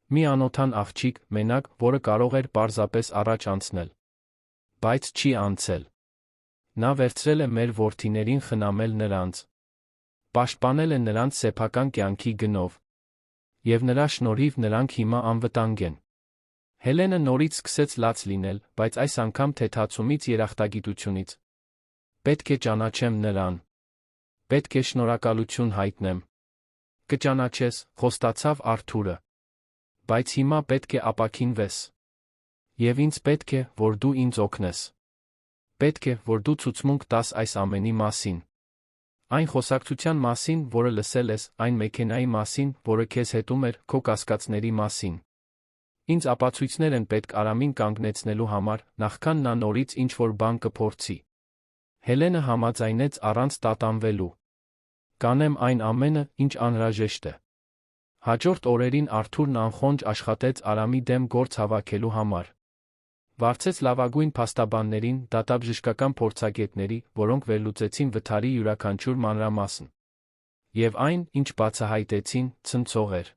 Մի անօթան աղջիկ, մենակ, որը կարող էր պարզապես առաջ անցնել։ Բայց չի անցել։ Նա վերցրել է մեր որդիներին խնամել նրանց։ Պաշտպանել է նրանց սեփական կյանքի գնով։ Եվ նրա շնորհիվ նրանք հիմա անվտանգ են։ Հելենը նորից սկսեց լաց լինել, բայց այս անգամ թեթացումից երախտագիտությունից։ Պետք է ճանաչեմ նրան։ Պետք է շնորհակալություն հայտնեմ։ Կճանաչես, խոստացավ Արթուրը։ Բայց հիմա պետք է ապաքինվես։ Եվ ինձ պետք է, որ դու ինձ օգնես։ Պետք է, որ դու ցուցմունք տաս այս ամենի մասին։ Այն խոսակցության մասին, որը լսել ես, այն մեքենայի մասին, որը քեզ հետում էր, քո կասկածների մասին։ Ինձ ապացույցներ են պետք Արամին կանգնեցնելու համար, նախքան նա նորից ինչ-որ բան կփորձի։ Հելենը համաձայնեց առանց տատանվելու։ Կանեմ այն ամենը, ինչ անհրաժեշտ է։ Հաջորդ օրերին Արթուրն անխոնջ աշխատեց Արամի դեմ գործ հավաքելու համար։ Վարձեց լավագույն փաստաբաններին, դատաբժշկական փորձագետների, որոնք վերլուծեցին վթարի յուրաքանչյուր մանրամասն։ Եվ այն, ինչ բացահայտեցին, ցնցող էր։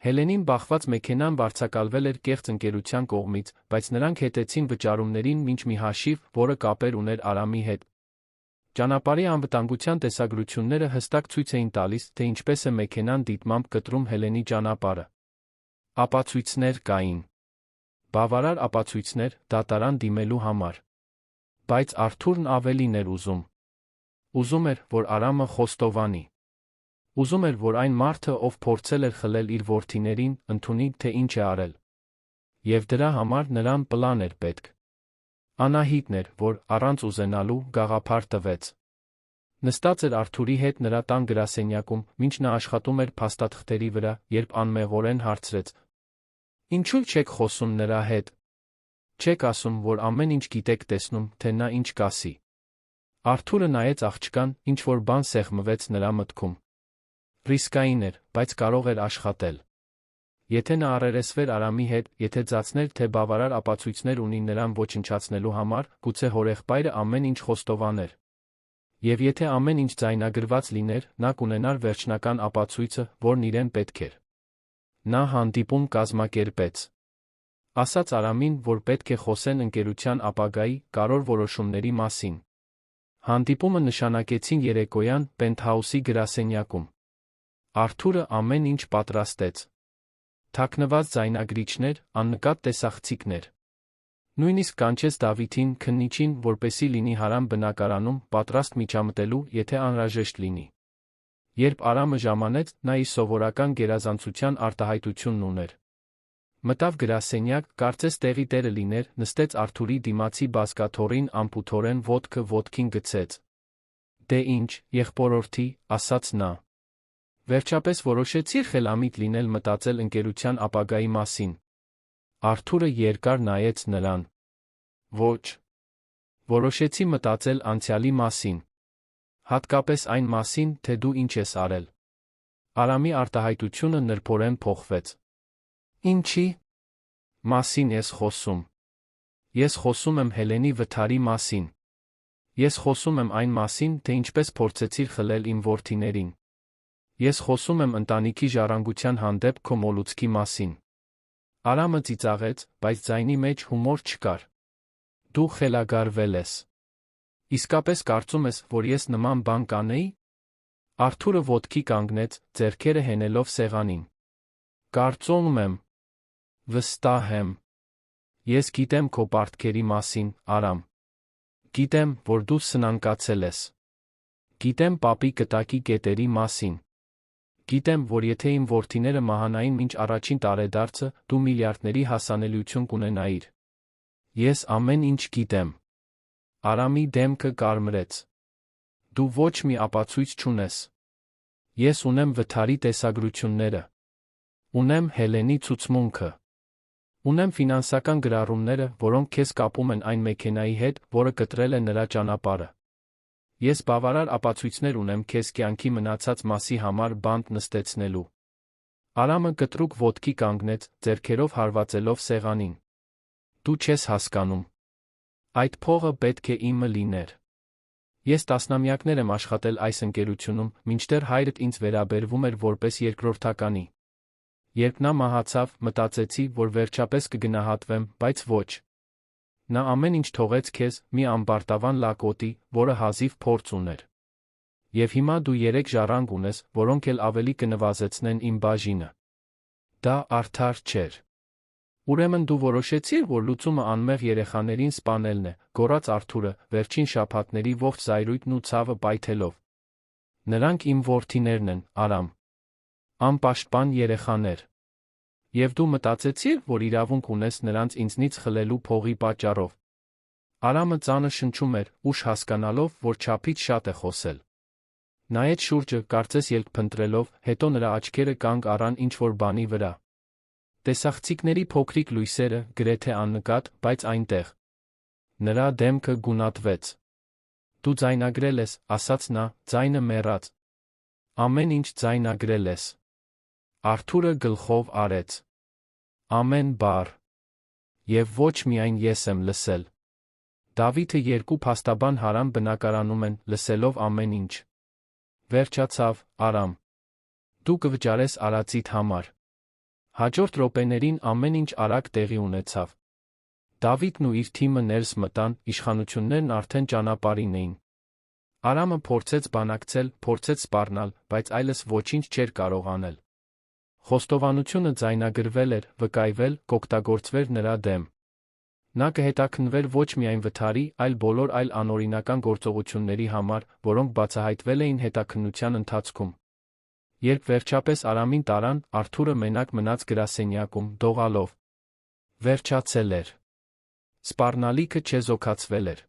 Հելենին բախված մեքենան վարձակալվել էր կեղծ ընկերության կողմից, բայց նրանք հետեցին վճարումներին մինչ մի հաշիվ, որը կապեր ուներ Արամի հետ։ Ճանապարհի անվտանգության տեսագրությունները հստակ ցույց էին տալիս, թե ինչպես է մեքենան դիտմամբ կտրում Հելենի ճանապարհը։ Ապացույցներ կային։ Բավարար ապացույցներ դատարան դիմելու համար։ Բայց Արթուրն ավելին էր ուզում։ Ուզում էր, որ Արամը խոստովանի։ Ուզում էր, որ այն մարդը, ով փորձել էր խլել իր որդիներին, ընդունի, թե ինչ է արել։ Եվ դրա համար նրան պլան էր պետք։ Անահիտն էր, որ, առանց ուզենալու, գաղափար տվեց։ Նստած էր Արթուրի հետ նրա տան գրասենյակում, մինչ նա աշխատում էր փաստաթղթերի վրա, երբ անմեղորեն հարցրեց. «Ինչու՞ չեք խոսում նրա հետ։ Չեք ասում, որ ամեն ինչ գիտեք տեսնում, թե նա ինչ կասի»։ Արթուրը նայեց աղջկան, ինչ-որ բան սեղմվեց նրա մտքում։ Ռիսկային էր, բայց կարող էր աշխատել։ Եթե նա առերեսվեր Արամի հետ, եթե ձացներ, թե բավարար ապացույցներ ունի նրան ոչնչացնելու համար, գուցե հորեղբայրը ամեն ինչ խոստովաներ։ Եվ եթե ամեն ինչ ձայնագրված լիներ, նա կունենար վերջնական ապացույցը, որն իրեն պետք էր։ Նա հանդիպում կազմակերպեց։ Ասաց Արամին, որ պետք է խոսեն ընկերության ապագայի, կարևոր որոշումների մասին։ Հանդիպումը նշանակեցին երեկոյան Պենթհաուսի գրասենյակում։ Արթուրը ամեն ինչ պատրաստեց։ Թաքնված ձայնագրիչներ, աննկատ տեսախցիկներ։ Նույնիսկ կանչեց Դավիթին, քննիչին, որպեսզի լինի հարամ բնակարանում, պատրաստ միջամտելու, եթե անհրաժեշտ լինի։ Երբ Արամը ժամանեց, նա իր սովորական գերազանցության արտահայտությունն ուներ։ Մտավ գրասենյակ, կարծես տեղի տերը լիներ, նստեց Արթուրի դիմացի բազկաթոռին, անփութորեն ոտքը ոտքին գցեց։ Դե ինչ, եղբորորդի, ասաց նա։ Վերջապես որոշեցիր խելամիտ լինել մտածել ընկերության ապագայի մասին։ Արթուրը երկար նայեց նրան։ Ոչ։ Որոշեցի մտածել անցյալի մասին։ Հատկապես այն մասին, թե դու ինչ ես արել։ Արամի արտահայտությունը նրբորեն փոխվեց։ Ինչի՞ մասին ես խոսում։ Ես խոսում եմ Հելենի վթարի մասին։ Ես խոսում եմ այն մասին, թե ինչպես փորձեցիր խլել իմ որդիներին։ Ես խոսում եմ ընտանիքի ժառանգության հանդեպ քո մոլուցքի մասին։ Արամը ծիծաղեց, բայց ձայնի մեջ հումոր չկար։ Դու խելագարվել ես։ Իսկապես կարծում ես, որ ես նման բան կանեի։ Արթուրը ոտքի կանգնեց, ձեռքերը հենելով սեղանին։ Կարծում եմ։ Վստահ եմ։ Ես գիտեմ քո պարտքերի մասին, Արամ։ Գիտեմ, որ դու սնանկացել ես։ Գիտեմ պապի կտակի կետերի մասին։ Գիտեմ, որ եթե իմ որդիները մահանային մինչ առաջին տարեդարձը, դու միլիարդների հասանելիություն կունենայիր։ Ես ամեն ինչ գիտեմ։ Արամի դեմքը կարմրեց։ Դու ոչ մի ապացույց չունես։ Ես ունեմ վթարի տեսագրությունները։ Ունեմ Հելենի ցուցմունքը։ Ունեմ ֆինանսական գրառումները, որոնք քեզ կապում են այն մեքենայի հետ, որը կտրել է նրա ճանապարհը։ Ես բավարար ապացույցներ ունեմ քեզ կյանքի մնացած մասի համար բանտ նստեցնելու։ Արամը կտրուկ ոտքի կանգնեց, ձեռքերով հարվածելով սեղանին։ Դու չես հասկանում։ Այդ փողը պետք է իմը լիներ։ Ես տասնամյակներ եմ աշխատել այս ընկերությունում, մինչդեռ հայրդ ինձ վերաբերվում էր որպես երկրորդականի։ Երբ նա մահացավ, մտածեցի, որ վերջապես կգնահատվեմ, բայց ոչ։ Նա ամեն ինչ թողեց քեզ, մի ամբարտավան լակոտի, որը հազիվ փորձ ուներ։ Եվ հիմա դու 3 ժառանգ ունես, որոնք էլ ավելի կնվազեցնեն իմ բաժինը։ Դա արդար չէր։ Ուրեմն դու որոշեցիր, որ լուծումը անմեղ երեխաներին սպանելն է, գոռաց Արթուրը, վերջին շաբաթների ողջ զայրույթն ու ցավը պայթելով։ Նրանք իմ որդիներն են, Արամ։ Անպաշտպան երեխաներ։ Եվ դու մտածեցիր, որ իրավունք ունես նրանց ինձնից խլելու փողի պատճառով։ Արամը ծանր շնչում էր, ուշ հասկանալով, որ չափից շատ է խոսել։ Նայեց շուրջը, կարծես ելք փնտրելով, հետո նրա աչքերը կանգ առան ինչ-որ բանի վրա։ Տեսախցիկների փոքրիկ լույսերը, գրեթե աննկատ, բայց այնտեղ։ Նրա դեմքը գունատվեց։ Դու ձայնագրել ես, ասաց նա, ձայնը մեռած։ Ամեն ինչ ձայնագրել ես։ Արթուրը գլխով արեց։ Ամեն բառ։ Եվ ոչ միայն ես եմ լսել։ Դավիթը 2 փաստաբան հարամ բնակարանում են, լսելով ամեն ինչ։ Վերջացավ, Արամ։ Դու կվճարես արածիդ համար։ Հաջորդ րոպեներին ամեն ինչ արագ տեղի ունեցավ։ Դավիթն ու իր թիմը ներս մտան, իշխանություններն արդեն ճանապարհին էին։ Արամը փորձեց բանակցել, փորձեց սպառնալ, բայց այլս ոչինչ չէր կարող անել։ Խոստովանությունը ձայնագրվել էր, վկայվել, կօգտագործվեր նրա դեմ։ Նա կհետաքննվեր ոչ միայն վթարի, այլ բոլոր այլ անօրինական գործողությունների համար, որոնք բացահայտվել էին հետաքննության ընթացքում։ Երբ վերջապես Արամին տարան, Արթուրը մենակ մնաց գրասենյակում, դողալով։ Վերջացել էր։ Սպառնալիքը չեզոքացվել էր։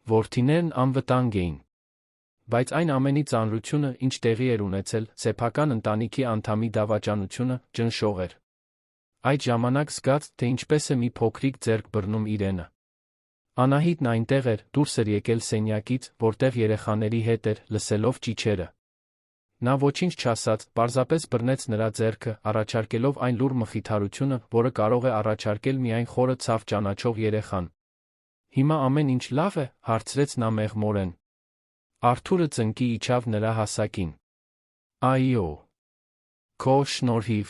Որդիներն անվտանգ էին։ Բայց այն ամենի ծանրությունը, ինչ տեղի էր ունեցել, սեփական ընտանիքի անդամի դավաճանությունը, ճնշող էր։ Այդ ժամանակ զգաց, թե ինչպես է մի փոքրիկ ձեռք բռնում իրենը։ Անահիտն այնտեղ էր, դուրս էր եկել սենյակից, որտեղ երեխաների հետ էր, լսելով ճիչերը։ Նա ոչինչ չասաց, պարզապես բռնեց նրա ձեռքը, առաջարկելով այն լուռ մխիթարությունը, որը կարող է առաջարկել միայն խորը ցավ ճանաչող երեխան։ Հիմա ամեն ինչ լավ է, հարցրեց նա մեղմորեն։ Արթուրը ծնկի իջավ նրա հասակին։ Այո։ Քո շնորհիվ։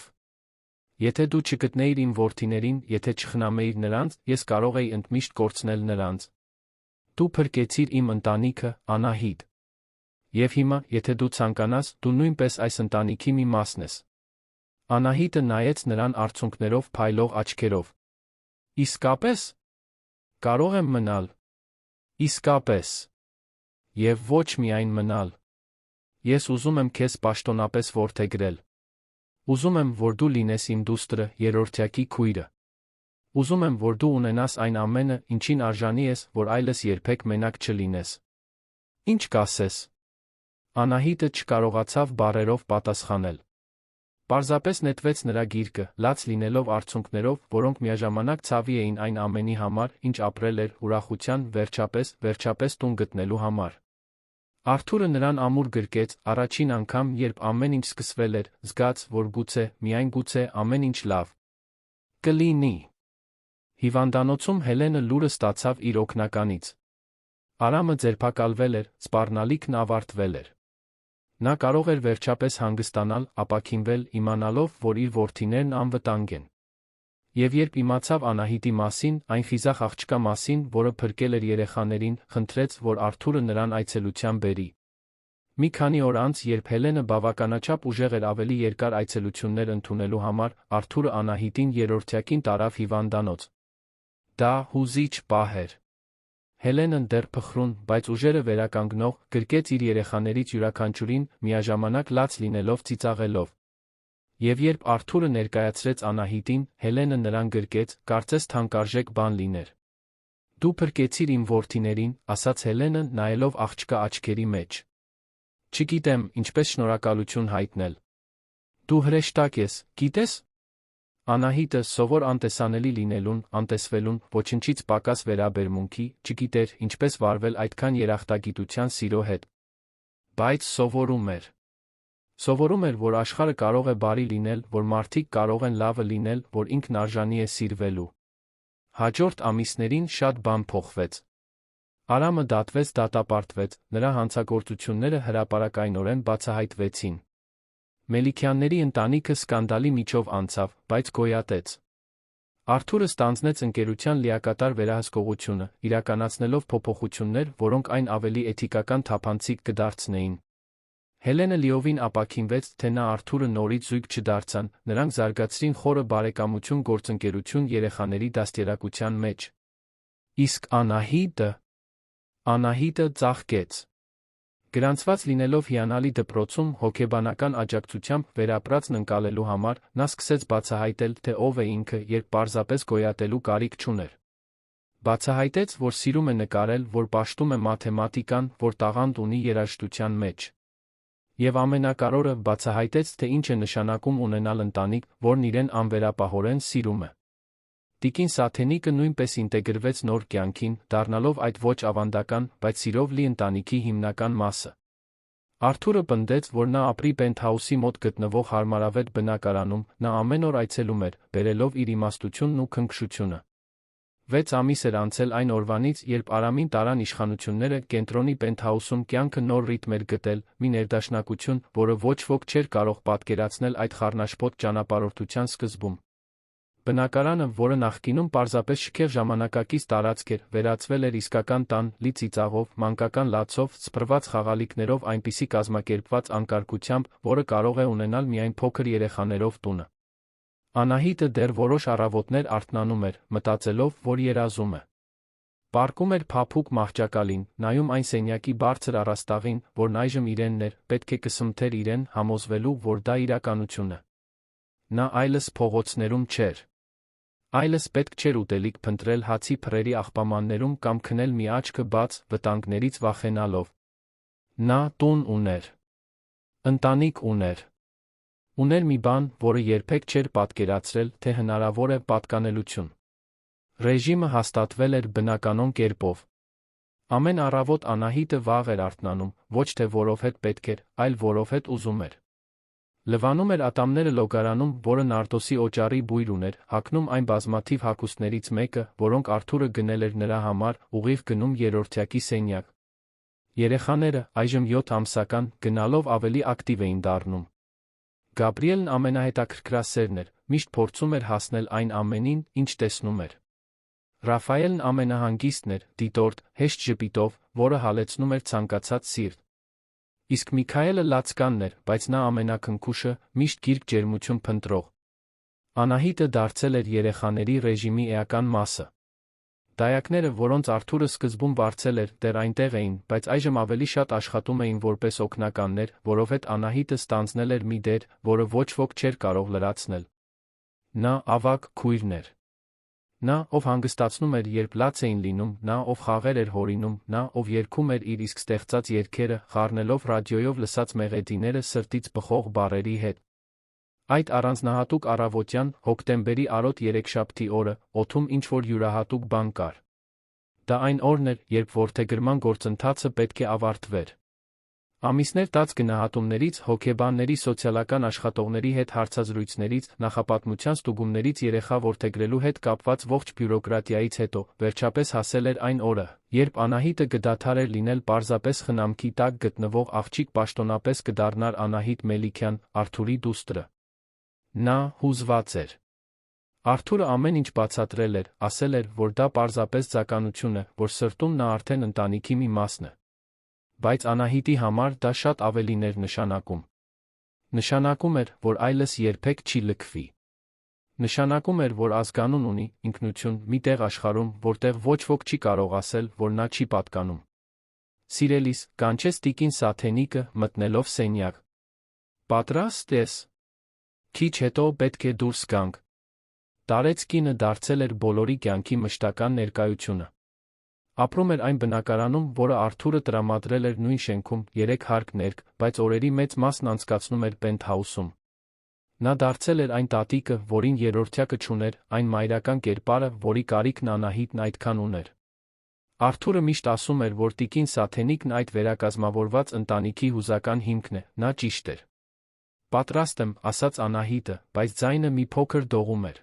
Եթե դու չգտնեիր իմ որդիներին, եթե չխնամեիր նրանց, ես կարող էի ընդմիշտ կորցնել նրանց։ Դու փրկեցիր իմ ընտանիքը, Անահիտ։ Եվ հիմա, եթե դու ցանկանաս, դու նույնպես այս ընտանիքի մի մասն ես։ Անահիտը նայեց նրան արցունքներով փայլող աչքերով։ Իսկապես։ Կարող եմ մնալ։ Իսկապես։ Եվ ոչ միայն մնալ։ Ես ուզում եմ քեզ պաշտոնապես որդեգրել։ Ուզում եմ, որ դու լինես իմ դուստրը, երրորդյակի քույրը։ Ուզում եմ, որ դու ունենաս այն ամենը, ինչին արժանի ես, որ այլս երբեք մենակ չլինես։ Ինչ կասես։ Անահիտը չկարողացավ բառերով պատասխանել։ Պարզապես նետվեց նրա գիրկը, լաց լինելով արցունքներով, որոնք միաժամանակ ցավի էին այն ամենի համար, ինչ ապրել էր, ուրախության, վերջապես տուն գտնելու համար։ Արթուրը նրան ամուր գրկեց, առաջին անգամ, երբ ամեն ինչ սկսվել էր, զգաց, որ գուցե, միայն գուցե, ամեն ինչ լավ կլինի։ Հիվանդանոցում Հելենը լուրը ստացավ իր օգնականից։ Արամը ձերբակալվել էր, սպառնալիքն ավարտվել էր։ Նա կարող էր վերջապես հանգստանալ, ապաքինվել, իմանալով, որ իր որդիներն անվտանգ են։ Եվ երբ իմացավ Անահիտի մասին, այն խիզախ աղջկա մասին, որը փրկել էր երեխաներին, խնդրեց, որ Արթուրը նրան այցելության բերի։ Մի քանի օր անց, երբ Հելենը բավականաչափ ուժեղ էր ավելի երկար այցելություններ ընդունելու համար, Արթուրը Անահիտին երրորդյակին տարավ հիվանդանոց։ Դա հուզիչ պահ էր։ Հելենն դեռ փխրուն, բայց ուժերը վերականգնող, գրկեց իր երեխաներից յուրաքանչյուրին, միաժամանակ լաց լինելով ծիծաղելով։ Եվ երբ Արթուրը ներկայացրեց Անահիտին, Հելենը նրան գրկեց, կարծես թանկարժեք բան լիներ։ Դու փրկեցիր իմ որդիներին, ասաց Հելենը, նայելով աղջկա աչքերի մեջ։ Չգիտեմ, ինչպես շնորհակալություն հայտնել։ Դու հրեշտակ ես, գիտես։ Անահիտը, սովոր անտեսանելի լինելուն, անտեսվելուն, ոչնչից պակաս վերաբերմունքի, չգիտեր, ինչպես վարվել այդքան երախտագիտության սիրո հետ։ Բայց սովորում էր։ Սովորում էր, որ աշխարհը կարող է բարի լինել, որ մարդիկ կարող են լավը լինել, որ ինքն արժանի է սիրվելու։ Հաջորդ ամիսներին շատ բան փոխվեց։ Արամը դատապարտվեց, նրա հանցագործությունները հրապարակայնորեն բացահայտվեցին։ Մելիքյանների ընտանիքը սկանդալի միջով անցավ, բայց գոյատեց։ Արթուրը ստանձնեց ընկերության լիակատար վերահսկողությունը, իրականացնելով փոփոխություններ, որոնք այն ավելի էթիկական թափանցիկ կդարձնեին։ Հելենը լիովին ապաքինվեց, թե նա Արթուրը նորից զույգ չդարձան, նրանք զարգացրին խորը բարեկամություն գործընկերություն երեխաների դաստիարակության մեջ։ Իսկ Անահիտը ծաղկեց։ Գրանցված լինելով հիանալի դպրոցում, հոգեբանական աջակցությամբ վերապրածն ընկալելու համար, նա սկսեց բացահայտել, թե ով է ինքը, երբ պարզապես գոյատելու կարիք չուներ։ Բացահայտեց, որ սիրում է նկարել, որ պաշտում է մաթեմատիկան, որ տաղանդ ունի երաժշտության մեջ։ Եվ ամենակարևորը, բացահայտեց, թե ինչ է նշանակում ունենալ ընտանիք, որն իրեն անվերապահորեն սիրում է։ Տիկին Սաթենիկը նույնպես ինտեգրվեց նոր կյանքին, դառնալով այդ ոչ ավանդական, բայց սիրով լի ընտանիքի հիմնական մասը։ Արթուրը պնդեց, որ նա ապրի պենթհաուսի մոտ գտնվող հարմարավետ բնակարանում, նա ամեն օր այցելում էր, բերելով իր իմաստությունն ու քնքշությունը։ 6 ամիս էր անցել այն օրվանից, երբ Արամին տարան իշխանությունները կենտրոնի պենթհաուսում կյանքը նոր ռիթմ էր գտել, մի ներդաշնակություն, որը ոչ ոք չէր կարող պատկերացնել այդ խառնաշփոթ ճանապարհորդության սկզբում։ Բնակարանը, որը նախկինում պարզապես շքեղ ժամանակակից տարածք էր, վերածվել էր իսկական տան՝ լի ծիծաղով, մանկական լացով, սփռված խաղալիքներով, այնպիսի կազմակերպված անկարգությամբ, որը կարող է ունենալ միայն փոքր երեխաներով տունը։ Անահիտը դեռ որոշ առավոտներ արթնանում էր, մտածելով, որ երազում է։ Պառկում էր փափուկ մահճակալին, նայում այն սենյակի բարձր առաստաղին, որն այժմ իրենն էր, պետք է կսմթեր իրեն, համոզվելու, որ դա իրականություն է։ Նա այլս փողոցներում չէր։ Այլս պետք չէր ուտելիք փնտրել հացի փռերի աղբամաններում կամ քնել մի աչքը բաց, վտանգներից վախենալով։ Նա տուն ուներ։ Ընտանիք ուներ։ Ուներ մի բան, որը երբեք չէր պատկերացրել, թե հնարավոր է պատկանելություն։ Ռեժիմը հաստատվել էր բնականոն կերպով։ Ամեն առավոտ Անահիտը վաղ էր արթնանում, ոչ թե որովհետև պետք էր, այլ որովհետև ուզում էր։ Լվանում էր ատամները լոգարանում, որը նարդոսի օճառի բույր ուներ, հագնում այն բազմաթիվ հագուստներից մեկը, որոնք Արթուրը գնել էր նրա համար, ուղիղ գնում երրորդյակի սենյակ։ Երեխաները, այժմ 7 ամսական, գնալով ավելի ակտիվ էին դառնում։ Գաբրիելն ամենահետաքրքրասերն էր, միշտ փորձում էր հասնել այն ամենին, ինչ տեսնում էր։ Ռաֆայելն ամենահանգիստն էր, դիտորդ, հեշտ ժպիտով, որը հալեցնում էր ցանկացած սիրտ։ Իսկ Միքայելը լացկանն էր, բայց նա ամենաքնքուշը, միշտ գիրք ջերմություն փնտրող։ Անահիտը դարձել էր երեխաների ռեժիմի էական մասը։ Դայակները, որոնց Արթուրը սկզբում վարձել էր, դեռ այնտեղ էին, բայց այժմ ավելի շատ աշխատում էին որպես օգնականներ, որովհետև Անահիտը ստանձնել էր մի դեր, որը ոչ ոք չէր կարող լրացնել։ Նա ավագ քույրն էր։ Նա, ով հանգստացնում էր, երբ լաց էին լինում, նա, ով խաղեր էր հորինում, նա, ով երգում էր իր իսկ ստեղծած երգերը, խառնելով ռադիոյով լսած մեղեդիները սրտից բխող բառերի հետ։ Այդ առանձնահատուկ առավոտյան, հոկտեմբերի արոտ երեքշաբթի օրը, օդում ինչ-որ յուրահատուկ բան կար։ Դա այն օրն էր, երբ որդեգրման գործընթացը պետք է ավարտվեր։ Ամիսներ տաց գնահատումներից, հոգեբանների, սոցիալական աշխատողների հետ հարցազրույցներից, նախապատմության ստուգումներից երեխա որդեգրելու հետ կապված ողջ բյուրոկրատիայից հետո, վերջապես հասել էր այն օրը, երբ Անահիտը կդադար էր լինել պարզապես խնամքի տակ գտնվող աղջիկ, պաշտոնապես կդառնար Անահիտ Մելիքյան, Արթուրի դուստրը։ Նա հուզված էր։ Արթուրը ամեն ինչ բացատրել էր, ասել էր, որ դա պարզապես ձականություն է, որ սրտում նա արդեն ընտանիքի մի մասն է։ Բայց Անահիտի համար դա շատ ավելին էր նշանակում։ Նշանակում էր, որ այլս երբեք չի լքվի։ Նշանակում էր, որ ազգանուն ունի, ինքնություն, մի տեղ աշխարհում, որտեղ ոչ ոք չի կարող ասել, որ նա չի պատկանում։ Սիրելիս, կանչեց տիկին Սաթենիկը, մտնելով սենյակ։ Պատրաստ ես։ Քիչ հետո պետք է դուրս գանք։ Տարեց կինը դարձել էր բոլորի կյանքի մշտական ներկայությունը։ Ապրում էր այն բնակարանում, որը Արթուրը տրամադրել էր նույն շենքում, 3 հարկ ներք, բայց օրերի մեծ մասն անցկացնում էր պենթհաուսում։ Նա դարձել էր այն տատիկը, որին երրորդյակը չուներ, այն մայրական կերպարը, որի կարիքն Անահիտն այդքան ուներ։ Արթուրը միշտ ասում էր, որ տիկին Սաթենիկն այդ վերակազմավորված ընտանիքի հուզական հիմքն է, նա ճիշտ էր։ Պատրաստ եմ, ասաց Անահիտը, բայց ձայնը մի փոքր դողում էր։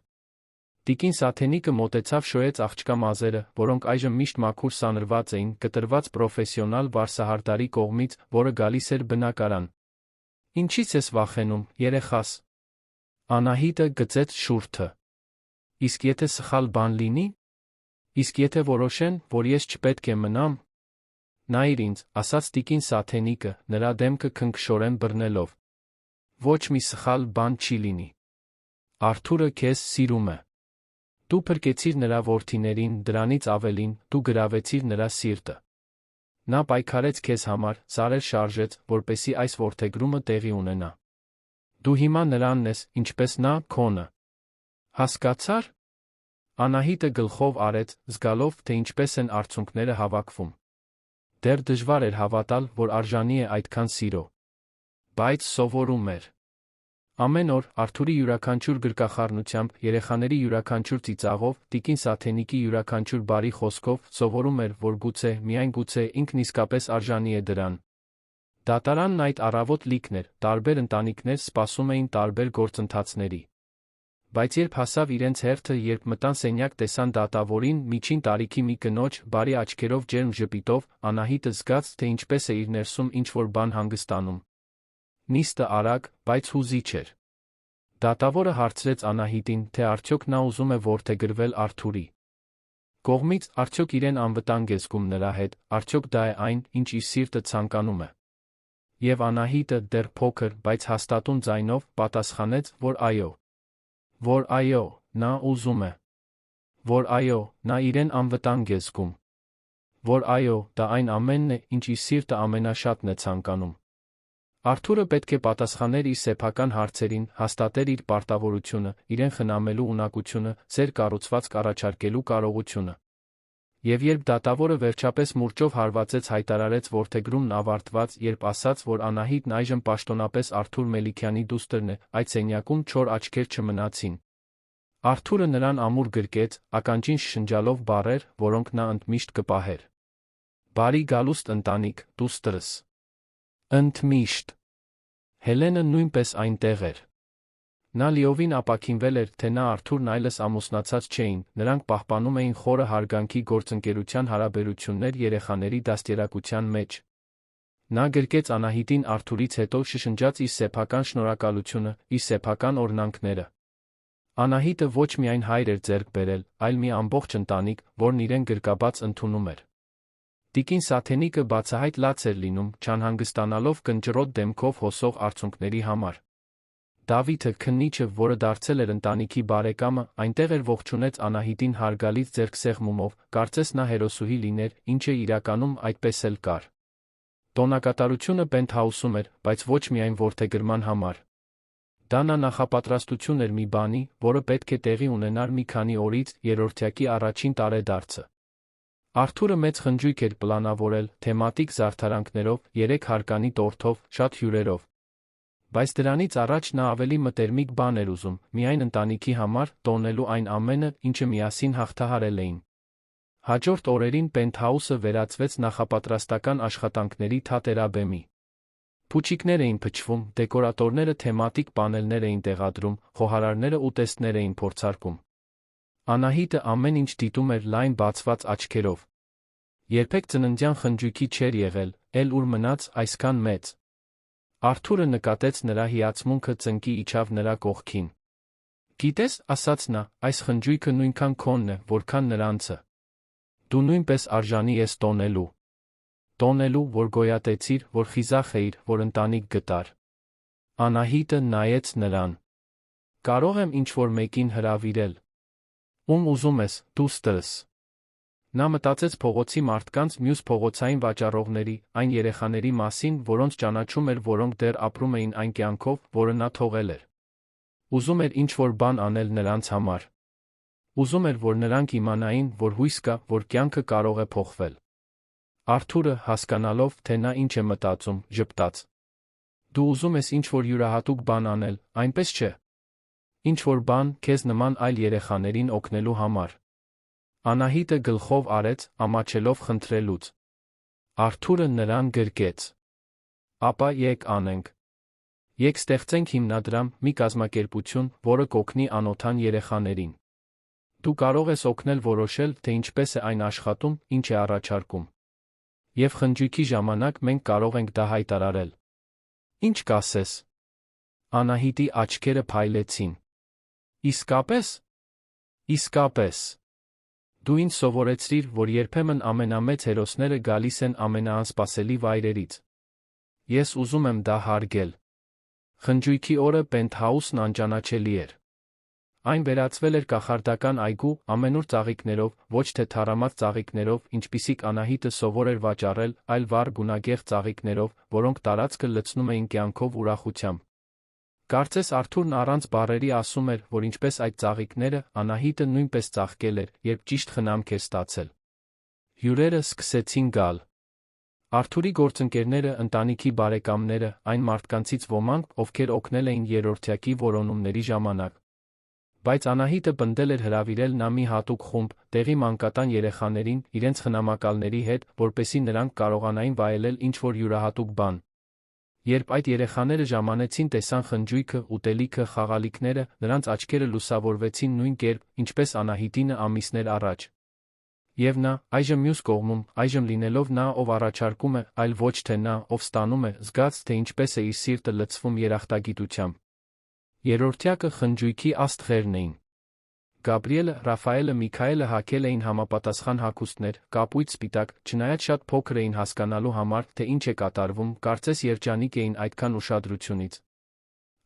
Տիկին Սաթենիկը մոտեցավ, շոյեց աղջկա մազերը, որոնք այժմ միշտ մաքուր սանրված էին, կտրված պրոֆեսիոնալ վարսահարդարի կողմից, որը գալիս էր բնակարան։ Ինչից ես վախենում, երեխաս։ Անահիտը գծեց շուրթը։ Իսկ եթե սխալ բան լինի։ Իսկ եթե որոշեն, որ ես չպետք է մնամ։ Նայիր ինձ, ասաց տիկին Սաթենիկը, նրա դեմքը քնքշորեն բռնելով։ Ոչ մի սխալ բան չի լինի։ Արթուրը քեզ սիրում է։ Դու փրկեցիր նրա որդիներին, դրանից ավելին, դու գրավեցիր նրա սիրտը։ Նա պայքարեց քեզ համար, սարեր շարժեց, որպեսզի այս որդեգրումը տեղի ունենա։ Դու հիմա նրանն ես, ինչպես նա քոնը։ Հասկացար։ Անահիտը գլխով արեց, զգալով, թե ինչպես են արցունքները հավաքվում։ Դեռ դժվար էր հավատալ, որ արժանի է այդքան սիրո։ Բայց սովորում էր։ Ամեն օր, Արթուրի յուրաքանչյուր գրկախառնությամբ, երեխաների յուրաքանչյուր ծիծաղով, տիկին Սաթենիկի յուրաքանչյուր բարի խոսքով, սովորում էր, որ գուցե, միայն գուցե, ինքն իսկապես արժանի է դրան։ Դատարանն այդ առավոտ լիքն էր, տարբեր ընտանիքներ սպասում էին տարբեր գործընթացների։ Բայց երբ հասավ իրենց հերթը, երբ մտան սենյակ, տեսան դատավորին, միջին տարիքի մի կնոջ, բարի աչքերով ջերմ ժպիտով, Անահիտը զգաց, թե ինչպես է իր ներսում ինչ-որ բան հանգստանում։ Նիստը արագ, բայց հուզիչ էր։ Դատավորը հարցրեց Անահիտին, թե արդյոք նա ուզում է որդեգրվել Արթուրի կողմից, արդյոք իրեն անվտանգ է զգում նրա հետ, արդյոք դա է այն, ինչ իր սիրտը ցանկանում է։ Եվ Անահիտը, դեռ փոքր, բայց հաստատուն ձայնով, պատասխանեց, որ այո։ Որ այո, նա ուզում է։ Որ այո, նա իրեն անվտանգ է զգում։ Որ այո, դա այն ամենն է, ինչ իր սիրտը ամենաշատն է ցանկանում։ Արթուրը պետք է պատասխաներ իր սեփական հարցերին, հաստատեր իր պարտավորությունը, իրեն խնամելու ունակությունը, սեր կառուցվածք առաջարկելու կարողությունը։ Եվ երբ դատավորը վերջապես մուրճով հարվածեց, հայտարարեց որդեգրումն ավարտված, երբ ասաց, որ Անահիտն այժմ պաշտոնապես Արթուր Մելիքյանի դուստրն է, այդ սենյակում չոր աչքեր չմնացին։ Արթուրը նրան ամուր գրկեց, ականջին շշնջալով բառեր, որոնք նա ընդմիշտ կպահեր։ Բարի գալուստ ընտանիք, դուստրս։ Ընդմիշտ։ Հելենը նույնպես այնտեղ էր։ Նա լիովին ապաքինվել էր, թե նա Արթուրն այլս ամուսնացած չէին, նրանք պահպանում էին խորը հարգանքի գործընկերության հարաբերություններ երեխաների դաստիարակության մեջ։ Նա գրկեց Անահիտին Արթուրից հետո, շշնջաց իր սեփական շնորհակալությունը, իր սեփական օրհնանքները։ Անահիտը ոչ միայն հայր էր ձեռք բերել, այլ մի ամբողջ ընտանիք, որն իրեն գրկաբաց ընդունում էր։ Տիկին Սաթենիկը բացահայտ լաց էր լինում, չանհանգստանալով կնճռոտ դեմքով հոսող արցունքների համար։ Դավիթը, քննիչը, որը դարձել էր ընտանիքի բարեկամը, այնտեղ էր, ողջունեց Անահիտին հարգալից ձեռքսեղմումով, կարծես նա հերոսուհի լիներ, ինչը իրականում այդպես էլ կար։ Տոնակատարությունը Պենթհաուսում էր, բայց ոչ միայն որդեգրման համար։ Դա նախապատրաստություն էր մի բանի, որը պետք է տեղի ունենար մի քանի օրից, երրորդյակի առաջին տարեդարձը։ Արթուրը մեծ խնջույք էր պլանավորել, թեմատիկ զարդարանքներով, 3 հարկանի տորթով, շատ հյուրերով։ Բայց դրանից առաջ նա ավելի մտերմիկ բան էր ուզում, միայն ընտանիքի համար, տոնելու այն ամենը, ինչը միասին հաղթահարել էին։ Հաջորդ օրերին Պենթհաուսը վերածվեց նախապատրաստական աշխատանքների թատերաբեմի։ Փուչիկներ էին փչվում, դեկորատորները թեմատիկ պանելներ էին տեղադրում, խոհարարները ուտեստներ էին փորձարկում։ Անահիտը ամեն ինչ դիտում էր լայն բացված աչքերով։ Երբեք ծննդյան խնջույքի չէր եղել, էլ ուր մնաց այսքան մեծ։ Արթուրը նկատեց նրա հիացմունքը, ծնկի իջավ նրա կողքին։ Գիտես, ասաց նա, այս խնջույքը նույնքան քոնն է, որքան նրանցը։ Դու նույնպես արժանի ես տոնելու։ Տոնելու, որ գոյատեցիր, որ խիզախ էիր, որ ընտանիք գտար։ Անահիտը նայեց նրան։ Կարող եմ ինչ-որ մեկին հրավիրել։ Ում ուզում ես, դուստրս։ Նա մտածեց փողոցի մարդկանց, մյուս փողոցային վաճառողների, այն երեխաների մասին, որոնց ճանաչում էր, որոնք դեռ ապրում էին այն կյանքով, որը նա թողել էր։ Ուզում էր ինչ-որ բան անել նրանց համար։ Ուզում էր, որ նրանք իմանային, որ հույս կա, որ կյանքը կարող է փոխվել։ Արթուրը, հասկանալով, թե նա ինչ է մտածում, ժպտաց։ Դու ուզում ես ինչ-որ յուրահատուկ բան անել, այնպես չէ։ Ինչ-որ բան, քեզ նման այլ երեխաներին օգնելու համար։ Անահիտը գլխով արեց, ամաչելով խնդրելուց։ Արթուրը նրան գրկեց։ Ապա եկ անենք։ Եկ ստեղծենք հիմնադրամ, մի կազմակերպություն, որը կօգնի անօթան երեխաներին։ Դու կարող ես օգնել որոշել, թե ինչպես է այն աշխատում, ինչ է առաջարկում։ Եվ խնջույքի ժամանակ մենք կարող ենք դա հայտարարել։ Ինչ կասես։ Անահիտի աչքերը փայլեցին։ Իսկապես։ Իսկապես։ Դու ինձ սովորեցրիր, որ երբեմն ամենամեծ հերոսները գալիս են ամենաանսպասելի վայրերից։ Ես ուզում եմ դա հարգել։ Խնջույքի օրը Պենթհաուսն անճանաչելի էր։ Այն վերածվել էր կախարդական այգու, ամենուր ծաղիկներով, ոչ թե թառամած ծաղիկներով, ինչպիսիք Անահիտը սովոր էր վաճառել, այլ վառ գունագեղ ծաղիկներով, որոնք տարածքը լցնում էին կյանքով, ուրախությամբ։ Կարծես Արթուրն առանց բառերի ասում էր, որ ինչպես այդ ծաղիկները, Անահիտը նույնպես ծաղկել էր, երբ ճիշտ խնամք էր ստացել։ Հյուրերը սկսեցին գալ։ Արթուրի գործընկերները, ընտանիքի բարեկամները, այն մարդկանցից ոմանք, ովքեր օգնել էին երրորդյակի որոնումների ժամանակ։ Բայց Անահիտը պնդել էր հրավիրել նա մի հատուկ խումբ, տեղի մանկատան երեխաներին, իրենց խնամակալների հետ, որպեսզի նրանք կարողանային վայելել ինչ-որ յուրահատուկ բան։ Երբ այդ երեխաները ժամանեցին տեսան խնջույքը, ուտելիքը, խաղալիքները, նրանց աչքերը լուսավորվեցին նույն կերպ, ինչպես Անահիտինը ամիսներ առաջ։ Եվ նա, այժմ մյուս կողմում, այժմ լինելով նա, ով առաջարկում է, այլ ոչ թե նա, ով ստանում է, զգաց, թե ինչպես է իր սիրտը լցվում երախտագիտությամբ։ Երրորդյակը խնջույքի աստղերն էին։ Գաբրիելը, Ռաֆայելը, Միքայելը հագել էին համապատասխան հագուստներ, կապույտ սպիտակ, չնայած շատ փոքր էին հասկանալու համար, թե ինչ է կատարվում, կարծես երջանիկ էին այդքան ուշադրությունից։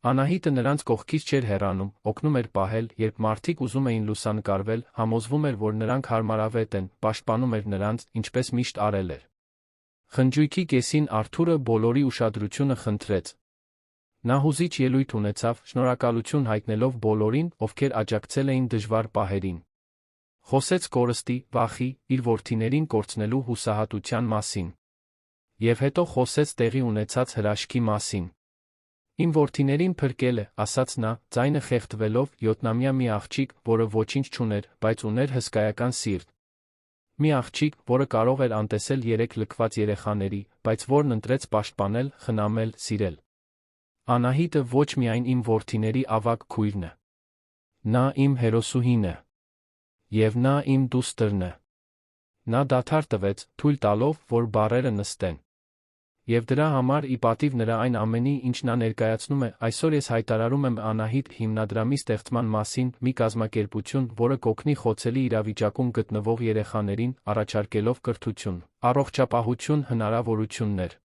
Անահիտը նրանց կողքից չէր հեռանում, օգնում էր պահել, երբ մարդիկ ուզում էին լուսանկարվել, համոզվում էր, որ նրանք հարմարավետ են, պաշտպանում էր նրանց, ինչպես միշտ արել էր։ Խնջույքի կեսին Արթուրը բոլորի ուշադրությունը խնդրեց։ Նա հուզիչ ելույթ ունեցավ, շնորհակալություն հայտնելով բոլորին, ովքեր աջակցել էին դժվար պահերին։ Խոսեց կորստի, վախի, իր որդիներին կորցնելու հուսահատության մասին։ Եվ հետո խոսեց տեղի ունեցած հրաշքի մասին։ Իմ որդիներին փրկել է, ասաց նա, ձայնը խեղդվելով, 7-ամյա մի աղջիկ, որը ոչինչ չուներ, բայց ուներ հսկայական սիրտ։ Մի աղջիկ, որը կարող էր անտեսել 3 լքված երեխաների, բայց որն ընտրեց պաշտպանել, խնամել, սիրել։ Անահիտը ոչ միայն իմ որդիների ավագ քույրն է։ Նա իմ հերոսուհին է։ Եվ նա իմ դուստրն է։ Նա դադար տվեց, թույլ տալով, որ բառերը նստեն։ Եվ դրա համար ի պատիվ նրա այն ամենի, ինչ նա ներկայացնում է, այսօր ես հայտարարում եմ Անահիտ հիմնադրամի ստեղծման մասին մի կազմակերպություն, որը կօգնի խոցելի իրավիճակում գտնվող երեխաներին, առաջարկելով կրթություն, առողջապահություն, հնարավորություններ։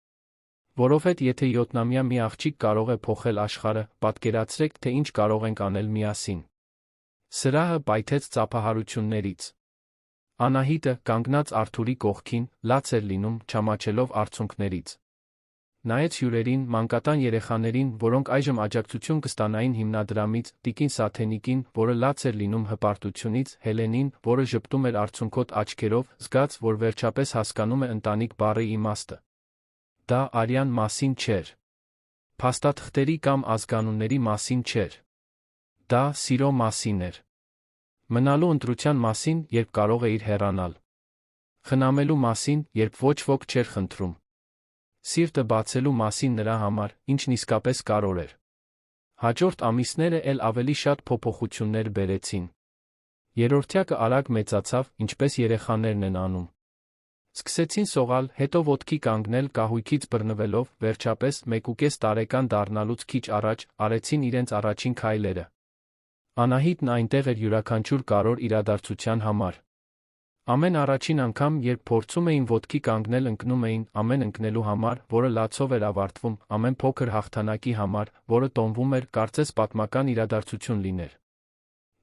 Որովհետև եթե 7-ամյա մի աղջիկ կարող է փոխել աշխարհը, պատկերացրեք, թե ինչ կարող ենք անել միասին։ Սրահը պայթեց ծափահարություններից։ Անահիտը, կանգնած Արթուրի կողքին, լաց էր լինում, չամաչելով արցունքներից։ Նայեց հյուրերին, մանկատան երեխաներին, որոնք այժմ աջակցություն կստանային հիմնադրամից, տիկին Սաթենիկին, որը լաց էր լինում հպարտությունից, Հելենին, որը ժպտում էր արցունքոտ աչքերով, զգաց, որ վերջապես հասկանում է ընտանիք բառի իմաստը։ Դա արյան մասին չէր։ Փաստաթղթերի կամ ազգանունների մասին չէր։ Դա սիրո մասին էր։ Մնալու ընտրության մասին, երբ կարող էիր հեռանալ։ Խնամելու մասին, երբ ոչ ոք չէր խնդրում։ Սիրտը բացելու մասին նրա համար, ինչն իսկապես կարևոր էր։ Հաջորդ ամիսները էլ ավելի շատ փոփոխություններ բերեցին։ Երրորդյակը արագ մեծացավ, ինչպես երեխաներն են անում։ Սկսեցին սողալ, հետո ոտքի կանգնել, կահույքից բռնվելով, վերջապես 1.5 տարեկան դառնալուց քիչ առաջ, արեցին իրենց առաջին քայլերը։ Անահիտն այնտեղ էր յուրաքանչյուր կարևոր իրադարձության համար։ Ամեն առաջին անգամ, երբ փորձում էին ոտքի կանգնել, ընկնում էին, ամեն ընկնելու համար, որը լացով էր ավարտվում, ամեն փոքր հաղթանակի համար, որը տոնվում էր, կարծես պատմական իրադարձություն լիներ։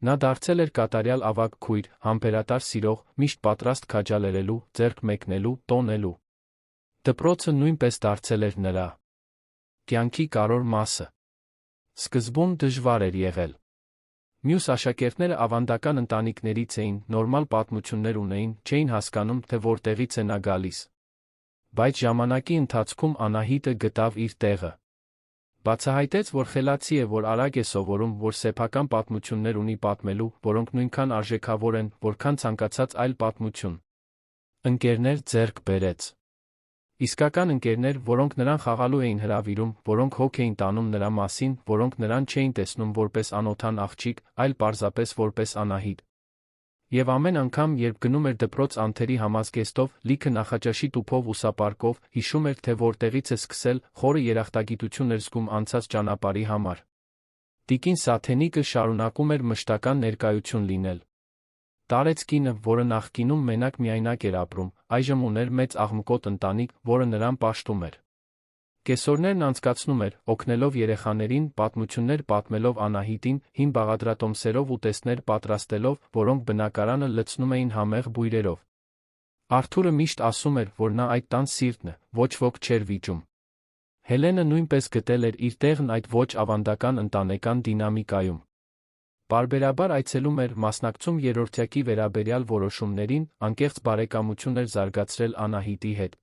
Նա դարձել էր կատարյալ ավագ քույր, համբերատար սիրող, միշտ պատրաստ քաջալերելու, ձեռք մեկնելու, տոնելու։ Դպրոցը նույնպես դարձել էր նրա կյանքի կարևոր մասը։ Սկզբում դժվար էր եղել։ Մյուս աշակերտները ավանդական ընտանիքներից էին, նորմալ պատմություններ ունեին, չէին հասկանում, թե որտեղից է նա գալիս։ Բայց ժամանակի ընթացքում Անահիտը գտավ իր տեղը։ Բացահայտեց, որ խելացի է, որ արագ է սովորում, որ սեփական պատմություններ ունի պատմելու, որոնք նույնքան արժեքավոր են, որքան ցանկացած այլ պատմություն։ Ընկերներ ձեռք բերեց։ Իսկական ընկերներ, որոնք նրան խաղալու էին հրավիրում, որոնք հոգ էին տանում նրա մասին, որոնք նրան չէին տեսնում որպես անօթան աղջիկ, այլ պարզապես որպես Անահիտ։ Եվ ամեն անգամ, երբ գնում էր դպրոց անթերի համազգեստով, լիքը նախաճաշի տուփով ուսապարկով, հիշում էր, թե որտեղից է սկսել, խորը երախտագիտություն էր զգում անցած ճանապարհի համար։ Տիկին Սաթենիկը շարունակում էր մշտական ներկայություն լինել։ Տարեց կինը, որը նախկինում մենակ միայնակ էր ապրում, այժմ ուներ մեծ աղմկոտ ընտանիք, որը նրան պաշտում էր։ Կեսօրներն անցկացնում էր, օգնելով երեխաներին, պատմություններ պատմելով Անահիտին, հին բաղադրատոմսերով ուտեստներ պատրաստելով, որոնք բնակարանը լցնում էին համեղ բույրերով։ Արթուրը միշտ ասում էր, որ նա այդ տան սիրտն է, ոչ ոք չէր վիճում։ Հելենը նույնպես գտել էր իր տեղն այդ ոչ ավանդական ընտանեկան դինամիկայում։ Պարբերաբար այցելում էր, մասնակցում երրորդյակի վերաբերյալ որոշումներին, անկեղծ բարեկամություն էր զարգացրել Անահիտի հետ։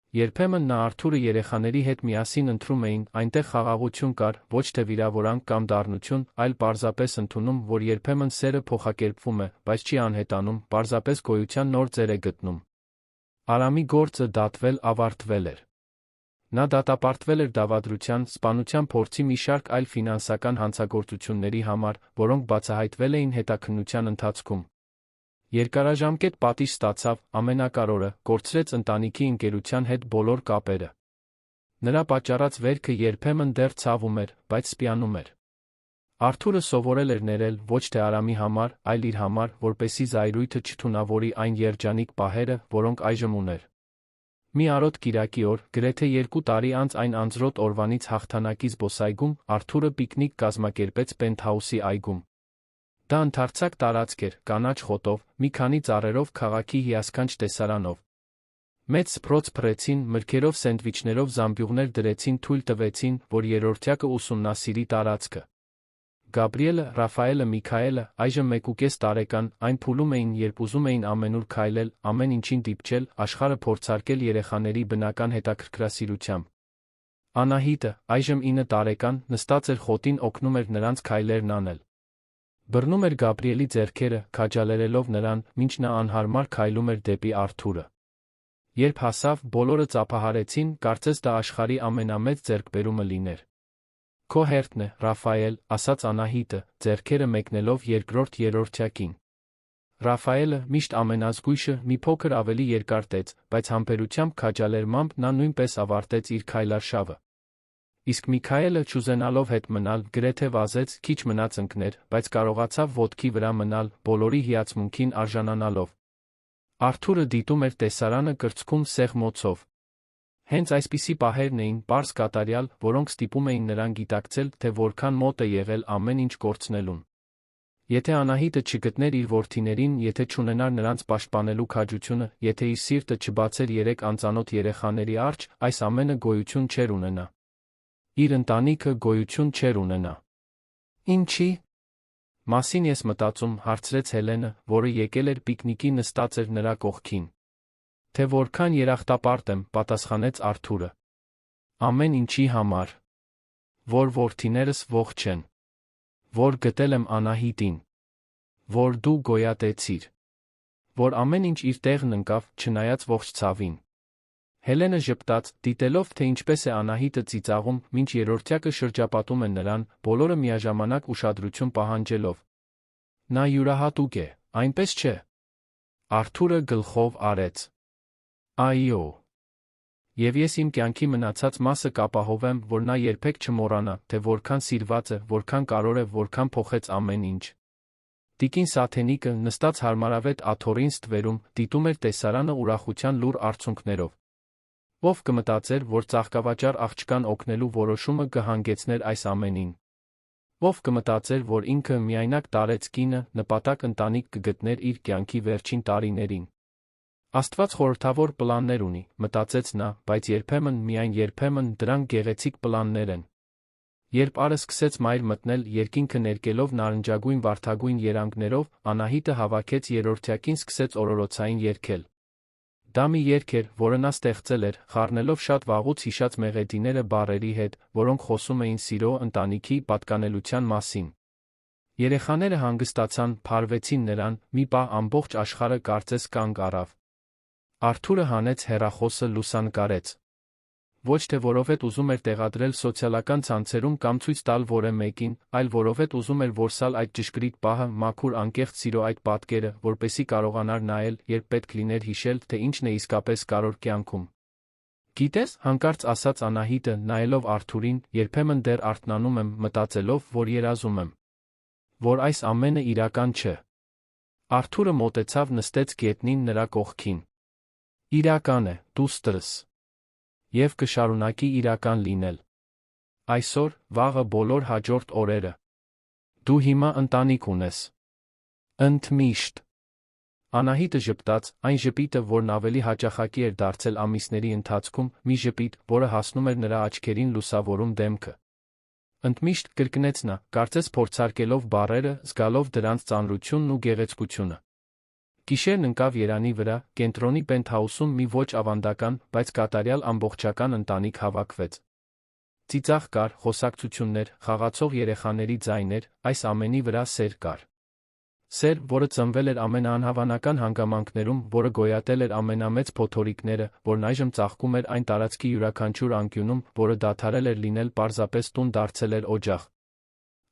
Երբեմն նա Արթուրը երեխաների հետ միասին ընթրում էին, այնտեղ խաղաղություն կար, ոչ թե վիրավորանք կամ դառնություն, այլ պարզապես ընդունում, որ երբեմն սերը փոխակերպվում է, բայց չի անհետանում, պարզապես գոյության նոր ձեր է գտնում։ Արամի գործը դատվել ավարտվել էր։ Նա դատապարտվել էր դավադրության, սպանության փորձի մի շարք այլ ֆինանսական հանցագործությունների համար, որոնք բացահայտվել էին հետաքննության ընթացքում։ Երկարաժամկետ պատիժ ստացավ, ամենակարևորը, կորցրեց ընտանիքի ընկերության հետ բոլոր կապերը։ Նրա պատճառած վերքը երբեմն դեռ ցավում էր, բայց սպիանում էր։ Արթուրը սովորել էր ներել ոչ թե Արամի համար, այլ իր համար, որպեսզի զայրույթը չթունավորի այն երջանիկ պահերը, որոնք այժմ ուներ։ Մի արոտ կիրակի օր, գրեթե 2 տարի անց այն անձրոտ օրվանից հաղթանակի զբոսայգում, Արթուրը պիկնիկ կազմակերպեց Պենթհաուսի այգում։ Դա ընդարձակ տարածք էր, կանաչ խոտով, մի քանի ծառերով, քաղաքի հիասքանչ տեսարանով։ Մեծ սփռոց փռեցին, մրգերով, սենդվիչներով զամբյուղներ դրեցին, թույլ տվեցին, որ երրորդյակը ուսումնասիրի տարածքը։ Գաբրիելը, Ռաֆայելը, Միքայելը, այժմ 1.5 տարեկան, այն փուլում էին, երբ ուզում էին ամենուր քայլել, ամեն ինչին դիպչել, աշխարհը փորձարկել երեխաների բնական հետաքրքրասիրությամբ։ Անահիտը, այժմ 9 տարեկան, նստած էր խոտին, օգնում էր նրանց քայլերն անել։ Բռնում էր Գաբրիելի ձեռքերը, քաջալերելով նրան, մինչ նա անհարմար քայլում էր դեպի Արթուրը։ Երբ հասավ, բոլորը ծափահարեցին, կարծես դա աշխարհի ամենամեծ ձեռքբերումը լիներ։ Քո հերթն է, Ռաֆայել, ասաց Անահիտը, ձեռքերը մեկնելով երկրորդ երրորդյակին։ Ռաֆայելը, միշտ ամենազգույշը, մի փոքր ավելի երկար տեց, բայց համբերությամբ քաջալերմամբ նա նույնպես ավարտեց իր քայլարշավը։ Իսկ Միքայելը, չուզենալով հետ մնալ, գրեթե վազեց, քիչ մնաց ընկներ, բայց կարողացավ ոտքի վրա մնալ, բոլորի հիացմունքին արժանանալով։ Արթուրը դիտում էր տեսարանը կրծքում սեղմոցով։ Հենց այսպիսի պահերն էին, պարզ կատարյալ, որոնք ստիպում էին նրան գիտակցել, թե որքան մոտ է եղել ամեն ինչ կորցնելուն։ Եթե Անահիտը չգտներ իր որդիներին, եթե չունենար նրանց պաշտպանելու քաջությունը, եթե իր սիրտը չբացեր 3 անծանոթ երեխաների առջ, այս ամենը գոյություն չէր ունենա։ Իր ընտանիքը գոյություն չէր ունենա։ Ինչի՞ մասին ես մտածում, հարցրեց Հելենը, որը եկել էր պիկնիկի, նստած էր նրա կողքին։ Թե որքան երախտապարտ եմ, պատասխանեց Արթուրը։ Ամեն ինչի համար։ Որ որդիներս ողջ են։ Որ գտել եմ Անահիտին։ Որ դու գոյատեցիր։ Որ ամեն ինչ իր տեղն ընկավ, չնայած ողջ ցավին։ Հելենը ժպտաց, դիտելով, թե ինչպես է Անահիտը ծիծաղում, մինչ երրորդյակը շրջապատում է նրան, բոլորը միաժամանակ ուշադրություն պահանջելով։ Նա յուրահատուկ է, այնպես չէ։ Արթուրը գլխով արեց։ Այո։ Եվ ես իմ կյանքի մնացած մասը կապահովեմ, որ նա երբեք չմոռանա, թե որքան սիրված է, որքան կարևոր է, որքան փոխեց ամեն ինչ։ Տիկին Սաթենիկը, նստած հարմարավետ աթոռին ստվերում, դիտում էր տեսարանը ուրախության լուռ արցունքներով։ Ով կմտածեր, որ ծաղկավաճառ աղջկան օգնելու որոշումը կհանգեցներ այս ամենին։ Ով կմտածեր, որ ինքը միայնակ տարեց կինը, նպատակ ընտանիք կգտներ իր կյանքի վերջին տարիներին։ Աստված խորհրդավոր պլաններ ունի, մտածեց նա, բայց երբեմն, միայն երբեմն, դրանք գեղեցիկ պլաններ են։ Երբ Արը սկսեց մայր մտնել, երկինքը ներկելով նարնջագույն վարդագույն երանգներով, Անահիտը հավաքեց երրորդյակին, սկսեց օրորոցային երգել։ Դա մի երգ էր, որը նա ստեղծել էր, խառնելով շատ վաղուց հիշած մեղեդիները բառերի հետ, որոնք խոսում էին սիրո, ընտանիքի, պատկանելության մասին։ Երեխաները հանգստացան, փարվեցին նրան, մի պահ ամբողջ աշխարհը կարծես կանգ առավ։ Արթուրը հանեց հեռախոսը, լուսանկարեց։ Ոչ թե որովհետև ուզում էր տեղադրել սոցիալական ցանցերում կամ ցույց տալ որևէ մեկին, այլ որովհետև ուզում էր որսալ այդ ճշգրիտ պահը, մաքուր անկեղծ սիրո այդ պատկերը, որպեսզի կարողանար նայել, երբ պետք լիներ հիշել, թե ինչն է իսկապես կարևոր կյանքում։ Գիտես, հանկարծ ասաց Անահիտը, նայելով Արթուրին, երբեմն դեռ արթնանում եմ, մտածելով, որ երազում եմ։ Որ այս ամենը իրական չէ։ Արթուրը մոտեցավ, նստեց գետնին նրա կողքին։ Իրական է, դուստրս։ Եվ կշարունակի իրական լինել։ Այսօր, վաղը, բոլոր հաջորդ օրերը։ Դու հիմա ընտանիք ունես։ Ընդմիշտ։ Անահիտը ժպտաց, այն ժպիտը, որն ավելի հաճախակի էր դարձել ամիսների ընթացքում, մի ժպիտ, որը հասնում էր նրա աչքերին, լուսավորում դեմքը։ Ընդմիշտ, կրկնեց նա, կարծես փորձարկելով բառերը, զգալով դրանց ծանրությունն ու գեղեցկությունը։ Գիշերն ընկավ երանի վրա, կենտրոնի Պենթհաուսում մի ոչ ավանդական, բայց կատարյալ ամբողջական ընտանիք հավաքվեց։ Ծիծաղ կար, խոսակցություններ, խաղացող երեխաների ձայներ, այս ամենի վրա սեր կար։ Սեր, որը ծնվել էր ամենաանհավանական հանգամանքներում, որը գոյատել էր ամենամեծ փոթորիկները, որն այժմ ծաղկում էր այն տարածքի յուրաքանչյուր անկյունում, որը դադարել էր լինել պարզապես տուն, դարձել էր օջախ։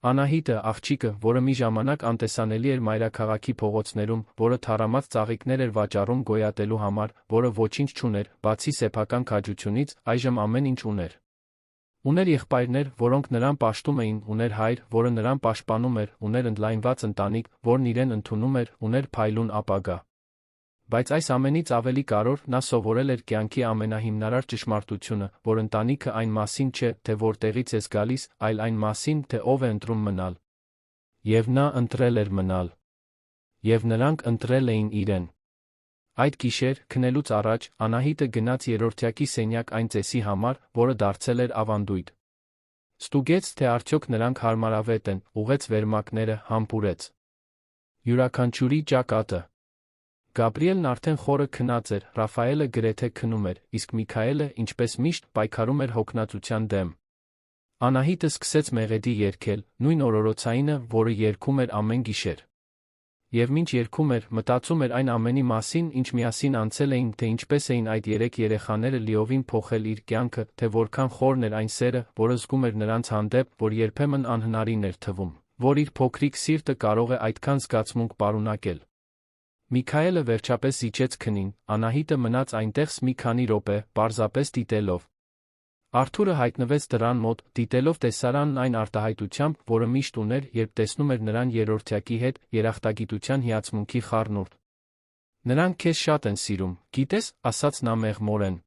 Անահիտը, աղջիկը, որը մի ժամանակ անտեսանելի էր մայրաքաղաքի փողոցներում, որը թառամած ծաղիկներ էր վաճառում գոյատելու համար, որը ոչինչ չուներ, բացի սեփական քաջությունից, այժմ ամեն ինչ ուներ։ Ուներ եղբայրներ, որոնք նրան պաշտում էին, ուներ հայր, որը նրան պաշտպանում էր, ուներ ընդլայնված ընտանիք, որն իրեն ընդունում էր, ուներ փայլուն ապագա։ Բայց այս ամենից ավելի կարևոր, նա սովորել էր կյանքի ամենահիմնարար ճշմարտությունը, որ ընտանիքը այն մասին չէ, թե որտեղից ես գալիս, այլ այն մասին, թե ով է ընտրում մնալ։ Եվ նա ընտրել էր մնալ։ Եվ նրանք ընտրել էին իրեն։ Այդ գիշեր, քնելուց առաջ, Անահիտը գնաց երրորդյակի սենյակ այն ծեսի համար, որը դարձել էր ավանդույթ։ Ստուգեց, թե արդյոք նրանք հարմարավետ են, ուղղեց վերմակները, համբուրեց յուրաքանչյուրի ճակատը։ Գաբրիելն արդեն խորը քնած էր, Ռաֆայելը գրեթե քնում էր, իսկ Միքայելը, ինչպես միշտ, պայքարում էր հոգնածության դեմ։ Անահիտը սկսեց մեղեդի երգել, նույն օրորոցայինը, որը երգում էր ամեն գիշեր։ Եվ մինչ երգում էր, մտածում էր այն ամենի մասին, ինչ միասին անցել էին, թե ինչպես էին այդ երեք երեխաները լիովին փոխել իր կյանքը, թե որքան խորն էր այն սերը, որը զգում էր նրանց հանդեպ, որ երբեմն անհնարին էր թվում, որ իր փոքրիկ սիրտը կարող է այդքան զգացմունք պարունակել։ Միքայելը վերջապես զիջեց քնին, Անահիտը մնաց այնտեղ մի քանի րոպե, պարզապես դիտելով։ Արթուրը հայտնվեց դռան մոտ, դիտելով տեսարանն այն արտահայտությամբ, որը միշտ ուներ, երբ տեսնում էր նրան երրորդյակի հետ, երախտագիտության հիացմունքի խառնուրդ։ Նրանք քեզ շատ են սիրում, գիտես, ասաց նա մեղմորեն։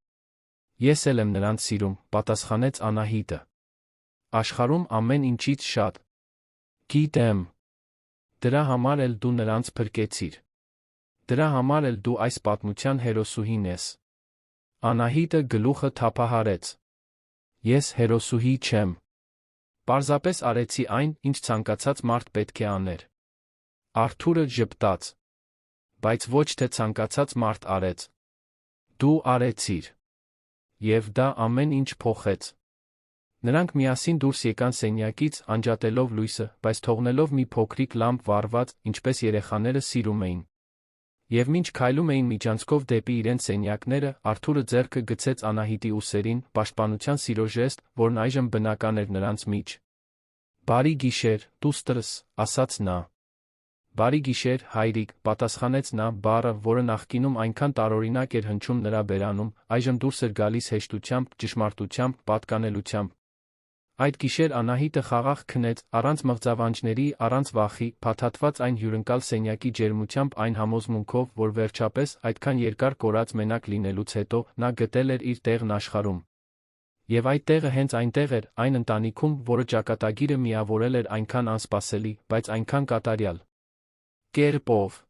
Ես էլ եմ նրանց սիրում, պատասխանեց Անահիտը։ Աշխարհում ամեն ինչից շատ։ Գիտեմ։ Դրա համար էլ դու նրանց փրկեցիր։ Դրա համար էլ դու այս պատմության հերոսուհին ես։ Անահիտը գլուխը թափահարեց։ Ես հերոսուհի չեմ։ Պարզապես արեցի այն, ինչ ցանկացած մարդ պետք է աներ։ Արթուրը ժպտաց։ Բայց ոչ թե ցանկացած մարդ արեց։ Դու արեցիր։ Եվ դա ամեն ինչ փոխեց։ Նրանք միասին դուրս եկան սենյակից, անջատելով լույսը, բայց թողնելով մի փոքրիկ լամպ վառված, ինչպես երեխաները սիրում էին։ Եվ մինչ քայլում էին միջանցքով դեպի իրենց սենյակները, Արթուրը ձեռքը գցեց Անահիտի ուսերին, պաշտպանության սիրո ժեստ, որն այժմ բնական էր նրանց մեջ։ Բարի գիշեր, դուստրս, ասաց նա։ Բարի գիշեր, հայրիկ, պատասխանեց նա, բառը, որը նախկինում այնքան տարօրինակ էր հնչում նրա բերանում, այժմ դուրս էր գալիս հեշտությամբ, ճշմարտությամբ, պատկանելությամբ։ Այդ գիշեր Անահիտը խաղաղ քնեց, առանց մղձավանջների, առանց վախի, փաթաթված այն հյուրընկալ սենյակի ջերմությամբ, այն համոզմունքով, որ վերջապես, այդքան երկար կորած մենակ լինելուց հետո, նա գտել էր իր տեղն աշխարհում։ Եվ այդ տեղը հենց այնտեղ էր, այն ընտանիքում, որը ճակատագիրը միավորել էր այնքան անսպասելի, բայց այնքան կատարյալ կերպով։